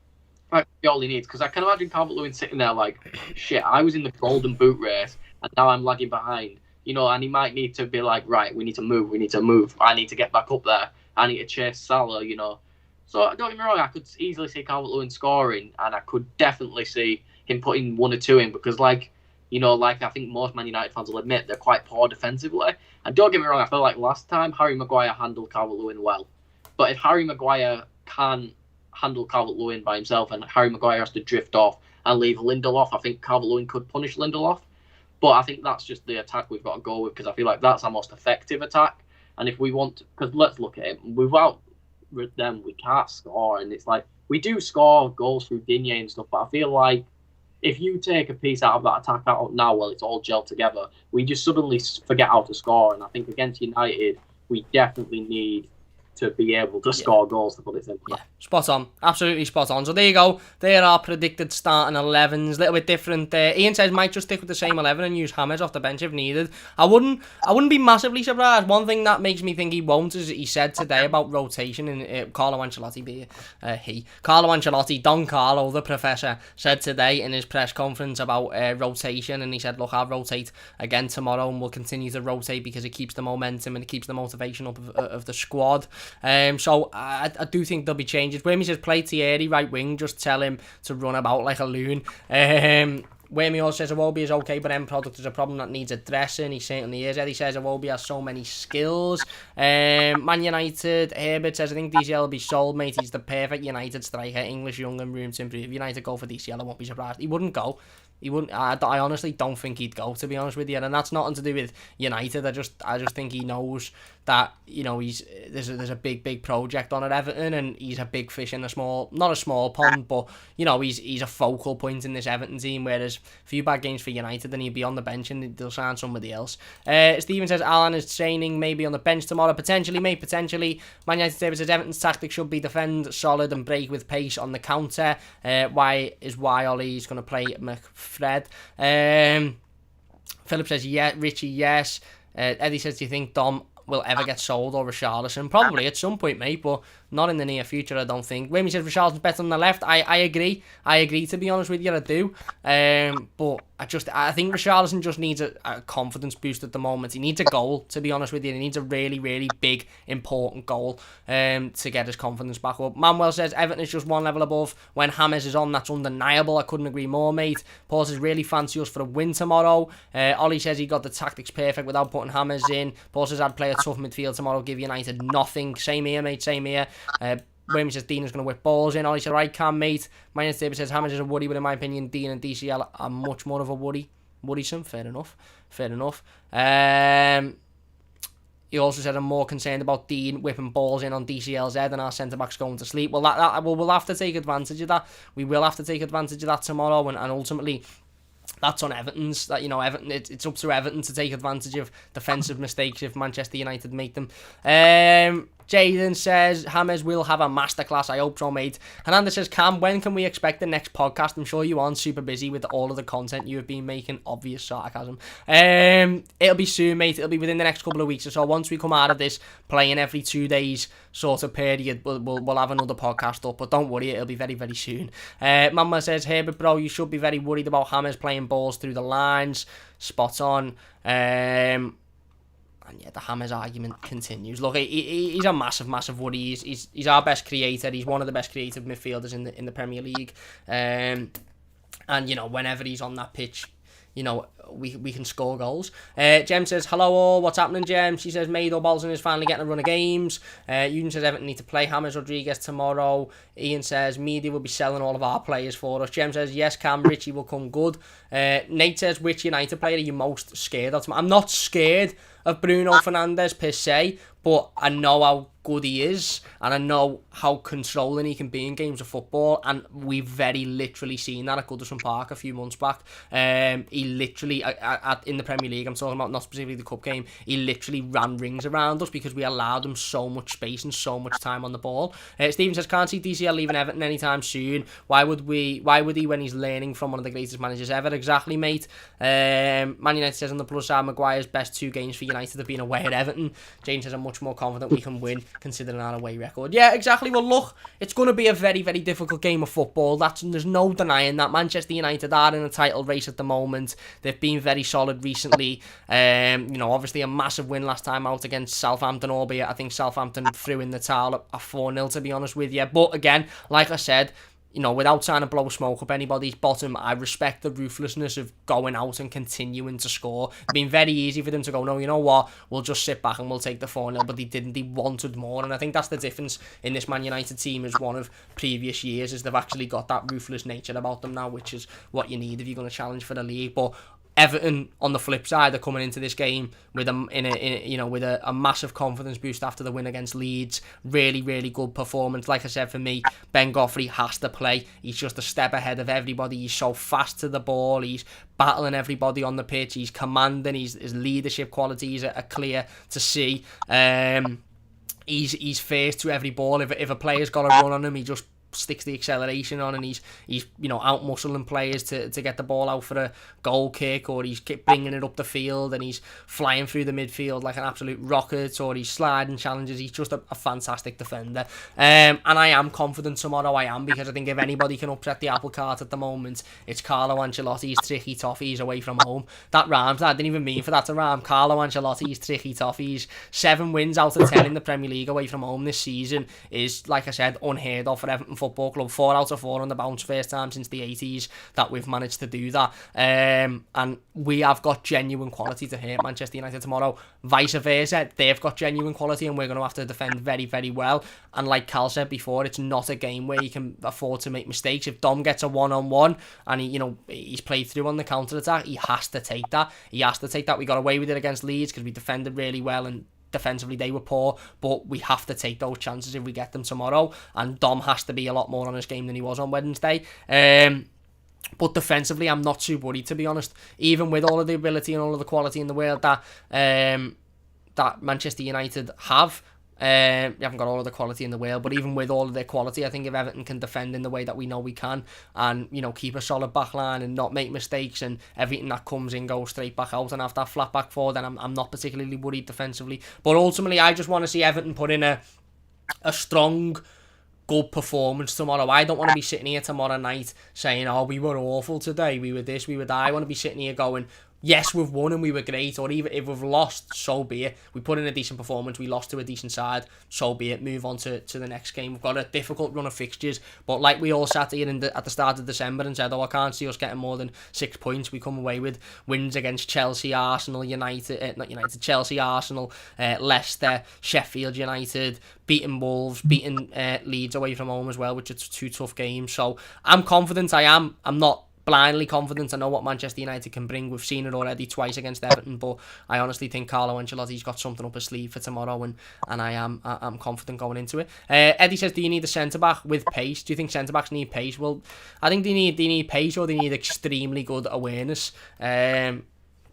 Right, all he needs. Because I can imagine Calvert-Lewin sitting there like, shit, I was in the golden boot race, and now I'm lagging behind. And he might need to be like, right, we need to move. I need to get back up there. I need to chase Salah, So don't get me wrong, I could easily see Calvert-Lewin scoring, and I could definitely see him putting 1 or 2 in, because I think most Man United fans will admit, they're quite poor defensively. And don't get me wrong, I feel like last time Harry Maguire handled Calvert-Lewin well. But if Harry Maguire can't handle Calvert-Lewin by himself and Harry Maguire has to drift off and leave Lindelof, I think Calvert-Lewin could punish Lindelof. But I think that's just the attack we've got to go with, because I feel like that's our most effective attack. And if we want, because let's look at it, without them we can't score. And it's like, we do score goals through Digne and stuff, but I feel like if you take a piece out of that attack out now, well, it's all gelled together, we just suddenly forget how to score. And I think against United, we definitely need to be able to score goals, to put it simply. Yeah, spot on. Absolutely spot on. So there you go. There are predicted starting 11s. A little bit different there. Ian says might just stick with the same 11 and use James off the bench if needed. I wouldn't be massively surprised. One thing that makes me think he won't is he said today about rotation, and Carlo Ancelotti, Carlo Ancelotti, Don Carlo, the professor, said today in his press conference about rotation, and he said, look, I'll rotate again tomorrow and we'll continue to rotate because it keeps the momentum and it keeps the motivation up of the squad. So I do think there'll be changes. When he says play Thierry right wing, just tell him to run about like a loon. Wayme also says Iwobi is okay, but end product is a problem that needs addressing. He certainly is. Eddie says Iwobi has so many skills. Man United, Herbert says I think DCL will be sold, mate. He's the perfect United striker. English, young and room to improve. United go for DCL, I won't be surprised. He wouldn't go. He wouldn't. I honestly don't think he'd go, to be honest with you, and that's nothing to do with United. I just think he knows that there's a big project on at Everton, and he's a big fish in not a small pond, but he's a focal point in this Everton team. Whereas a few bad games for United, then he'd be on the bench and they'll sign somebody else. Stephen says Alan is training, maybe on the bench tomorrow, potentially. Man United says Everton's tactic should be defend solid and break with pace on the counter. Why Ollie's going to play McFred. Philip says Richie, yes. Eddie says, do you think Dom will ever get sold or Richarlison? Probably at some point, mate, but not in the near future, I don't think. Wayme says Richarlison's better on the left. I agree, to be honest with you, I do. But I think Richarlison just needs a confidence boost at the moment. He needs a goal, to be honest with you. He needs a really, really big, important goal to get his confidence back up. Manuel says Everton is just one level above. When James is on, that's undeniable. I couldn't agree more, mate. Paul says really fancy us for a win tomorrow. Ollie says he got the tactics perfect without putting James in. Paul says I'd play a tough midfield tomorrow, give United nothing. Same here, mate, same here. Wayme says Dean is going to whip balls in. Ollie says right, Cam, mate. Minus David says James is a worry, but in my opinion Dean and DCL are much more of a worrisome. Fair enough. He also said I'm more concerned about Dean whipping balls in on DCL's head and our centre-backs going to sleep. Well, we'll have to take advantage of that. We will have to take advantage of that tomorrow, and ultimately that's on Everton's. Everton. It's up to Everton to take advantage of defensive mistakes if Manchester United make them. Jaden says James will have a masterclass. I hope so, mate. Hernandez says, Cam, when can we expect the next podcast? I'm sure you aren't super busy with all of the content you have been making. Obvious sarcasm. It'll be soon, mate. It'll be within the next couple of weeks or so. Once we come out of this playing every 2 days sort of period, we'll have another podcast up. But don't worry, it'll be very, very soon. Mama says, hey, but bro, you should be very worried about James playing balls through the lines. Spot on. And yeah, the James argument continues. Look, he's a massive worry. He's our best creator. He's one of the best creative midfielders in the Premier League. And whenever he's on that pitch, we can score goals. Jem says, hello all, what's happening, Jem? She says, Mado Bolton is finally getting a run of games. Ewan says, Everton need to play James Rodriguez tomorrow. Ian says, media will be selling all of our players for us. Jem says, yes, Cam, Richie will come good. Nate says, which United player are you most scared of? I'm not scared of Bruno Fernandes per se, but I know how good he is, and I know how controlling he can be in games of football, and we've very literally seen that at Goodison Park a few months back. He literally, in the Premier League, I'm talking about, not specifically the cup game, he literally ran rings around us because we allowed him so much space and so much time on the ball. Stephen says, can't see DCL leaving Everton anytime soon. Why would he when he's learning from one of the greatest managers ever? Exactly, mate. Man United says on the plus side, Maguire's best 2 games for United have been away at Everton. James says, I'm much more confident we can win considering our away record. Yeah, exactly. Well, look, it's going to be a very, very difficult game of football. There's no denying that. Manchester United are in a title race at the moment. They've been very solid recently. Obviously a massive win last time out against Southampton, albeit I think Southampton threw in the towel at 4-0, to be honest with you. But again, like I said, without trying to blow smoke up anybody's bottom, I respect the ruthlessness of going out and continuing to score. It's been very easy for them to go, no, you know what, we'll just sit back and we'll take the 4-0, but they didn't. They wanted more, and I think that's the difference in this Man United team as one of previous years, is they've actually got that ruthless nature about them now, which is what you need if you're going to challenge for the league. But Everton, on the flip side, are coming into this game with a massive confidence boost after the win against Leeds. Really, really good performance. Like I said, for me, Ben Godfrey has to play. He's just a step ahead of everybody. He's so fast to the ball. He's battling everybody on the pitch. He's commanding. His leadership qualities are clear to see. He's first to every ball. If a player's got a run on him, he just sticks the acceleration on, and he's out muscling players to get the ball out for a goal kick, or he's bringing it up the field and he's flying through the midfield like an absolute rocket, or he's sliding challenges. He's just a fantastic defender, and I am confident tomorrow. I am, because I think if anybody can upset the apple cart at the moment, it's Carlo Ancelotti's tricky toffees away from home. That rhymes. I didn't even mean for that to rhyme. Carlo Ancelotti's tricky toffees. 7 wins out of 10 in the Premier League away from home this season is, like I said, unheard of for Everton Football Club. 4 out of 4 on the bounce, first time since the 80s that we've managed to do that, and we have got genuine quality to hurt Manchester United tomorrow. Vice versa, they've got genuine quality, and we're going to have to defend very, very well. And like Cal said before, it's not a game where you can afford to make mistakes. If Dom gets a one-on-one and he's played through on the counter-attack, he has to take that. We got away with it against Leeds because we defended really well, and defensively they were poor, but we have to take those chances if we get them tomorrow, and Dom has to be a lot more on his game than he was on Wednesday. But defensively, I'm not too worried, to be honest. Even with all of the ability and all of the quality in the world that Manchester United have, they haven't got all of the quality in the world, but even with all of their quality, I think if Everton can defend in the way that we know we can, and keep a solid back line and not make mistakes, and everything that comes in goes straight back out and have that flat back forward, then I'm not particularly worried defensively. But ultimately, I just want to see Everton put in a strong, good performance tomorrow. I don't want to be sitting here tomorrow night saying, oh, we were awful today, we were this, we were that. I want to be sitting here going, yes, we've won and we were great, or even if we've lost, so be it. We put in a decent performance, we lost to a decent side, so be it. Move on to the next game. We've got a difficult run of fixtures, but like we all sat here at the start of December and said, oh, I can't see us getting more than 6 points. We come away with wins against Chelsea, Arsenal, Chelsea, Arsenal, Leicester, Sheffield United, beating Wolves, beating Leeds away from home as well, which is 2 tough games. So I'm confident. I'm not blindly confident. I know what Manchester United can bring. We've seen it already twice against Everton, but I honestly think Carlo Ancelotti's got something up his sleeve for tomorrow, and I'm confident going into it. Eddie says, do you need a centre-back with pace? Do you think centre-backs need pace? Well, I think they need pace, or they need extremely good awareness.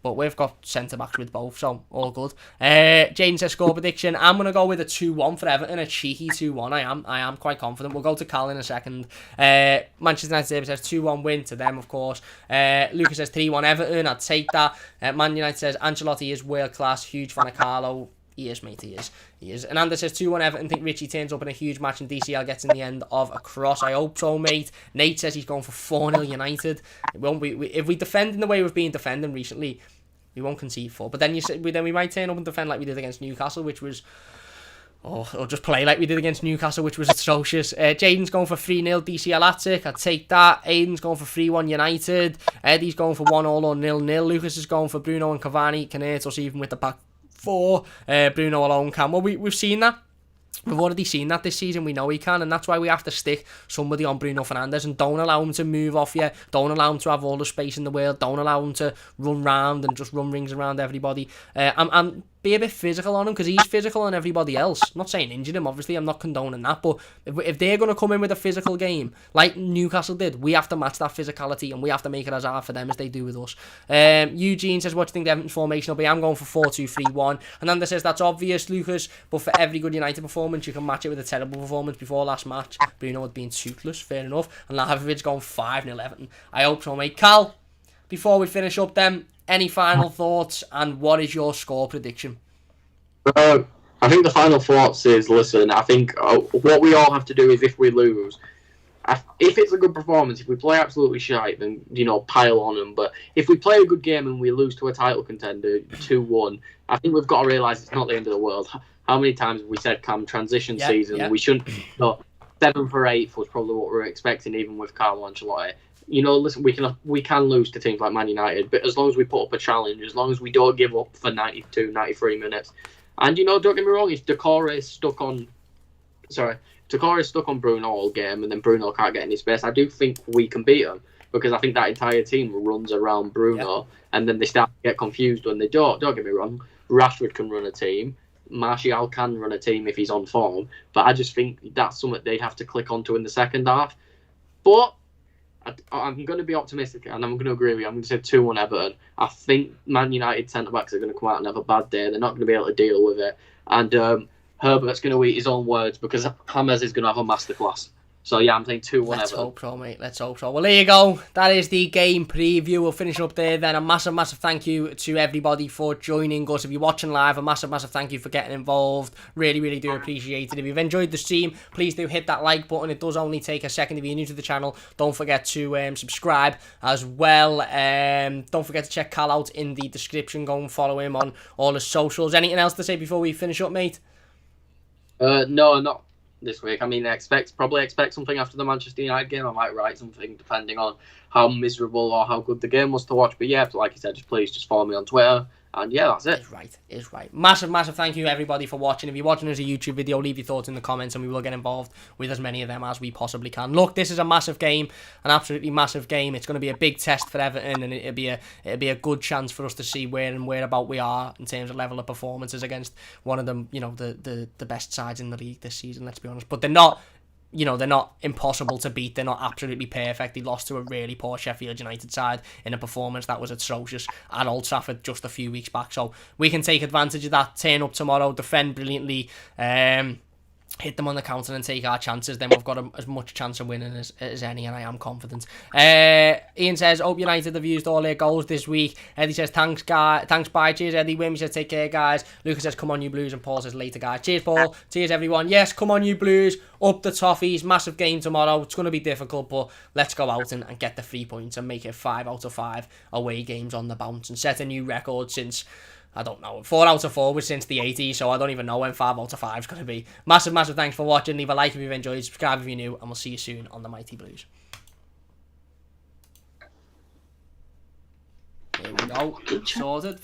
But we've got centre-backs with both, so all good. Jane says, score prediction. I'm going to go with a 2-1 for Everton, a cheeky 2-1. I am quite confident. We'll go to Cal in a second. Manchester United says 2-1 win to them, of course. Lucas says 3-1 Everton. I'd take that. Man United says, Ancelotti is world-class. Huge fan of Carlo. He is, mate, he is. And Anders says 2-1 Everton. Think Richie turns up in a huge match and DCL gets in the end of a cross. I hope so, mate. Nate says he's going for 4-0 United. It won't be, if we defend in the way we've been defending recently, we won't concede 4. But then we might turn up and defend like we did against Newcastle, which was... or just play like we did against Newcastle, which was atrocious. Jaden's going for 3-0 DCL Attic. I'd take that. Aiden's going for 3-1 United. Eddie's going for 1-1 or 0-0. Lucas is going for Bruno and Cavani. Can hurt us even with the back 4. Bruno alone can. Well, we've seen that. We've already seen that this season. We know he can, and that's why we have to stick somebody on Bruno Fernandes and don't allow him to move off you. Don't allow him to have all the space in the world. Don't allow him to run round and just run rings around everybody. I'm be a bit physical on him, because he's physical on everybody else. I'm not saying injure him, obviously, I'm not condoning that, but if they're going to come in with a physical game, like Newcastle did, we have to match that physicality, and we have to make it as hard for them as they do with us. Eugene says, what do you think the Everton formation will be? I'm going for 4-2-3-1. Ananda says, that's obvious, Lucas, but for every good United performance, you can match it with a terrible performance before last match. Bruno had been toothless, fair enough, and Lahovic's going 5-0 Everton. I hope so, mate. Cal, before we finish up then, any final thoughts, and what is your score prediction? I think the final thoughts is, listen, I think what we all have to do is, if we lose, if it's a good performance, if we play absolutely shite, then, pile on them. But if we play a good game and we lose to a title contender 2-1, I think we've got to realise it's not the end of the world. How many times have we said, transition season, we shouldn't... 7th or 8th was probably what we were expecting, even with Carlo Ancelotti. Listen, we can lose to teams like Man United, but as long as we put up a challenge, as long as we don't give up for 92, 93 minutes. And, don't get me wrong, if Decore is stuck on Bruno all game, and then Bruno can't get any space, I do think we can beat him, because I think that entire team runs around Bruno, and then they start to get confused when they don't. Don't get me wrong, Rashford can run a team, Martial can run a team if he's on form, but I just think that's something they'd have to click onto in the second half. But I'm going to be optimistic, and I'm going to agree with you. I'm going to say 2-1 Everton. I think Man United centre-backs are going to come out and have a bad day. They're not going to be able to deal with it. And Herbert's going to eat his own words, because James is going to have a masterclass. So, yeah, I'm saying 2-1 Everton. Let's hope so, mate. Let's hope so. Well, there you go. That is the game preview. We'll finish up there then. A massive, massive thank you to everybody for joining us. If you're watching live, a massive, massive thank you for getting involved. Really, really do appreciate it. If you've enjoyed the stream, please do hit that like button. It does only take a second. If you're new to the channel, don't forget to subscribe as well. Don't forget to check Cal out in the description. Go and follow him on all his socials. Anything else to say before we finish up, mate? No, not this week. I mean, probably expect something after the Manchester United game. I might write something depending on how miserable or how good the game was to watch. But yeah, like you said, please just follow me on Twitter. And yeah, that's it. It's right. Massive, massive thank you everybody for watching. If you're watching as a YouTube video, leave your thoughts in the comments, and we will get involved with as many of them as we possibly can. Look, this is a massive game, an absolutely massive game. It's going to be a big test for Everton, and it'll be a good chance for us to see where and whereabout we are in terms of level of performances against one of them, the best sides in the league this season. Let's be honest, but they're not. They're not impossible to beat. They're not absolutely perfect. They lost to a really poor Sheffield United side in a performance that was atrocious at Old Trafford just a few weeks back. So we can take advantage of that, turn up tomorrow, defend brilliantly, hit them on the counter and take our chances. Then we've got as much chance of winning as any, and I am confident. Ian says, hope United have used all their goals this week. Eddie says, thanks bye. Cheers Eddie. Wim says, take care guys. Lucas says, come on you Blues, and Paul says, later guys. Cheers Paul. Cheers everyone. Yes, come on you Blues. Up the toffees. Massive game tomorrow. It's going to be difficult, but let's go out and get the 3 points and make it 5 out of 5 away games on the bounce and set a new record since... I don't know. 4 out of 4 was since the 80s, so I don't even know when 5 out of 5 is going to be. Massive, massive thanks for watching. Leave a like if you've enjoyed, subscribe if you're new, and we'll see you soon on the Mighty Blues. There we go. Sorted.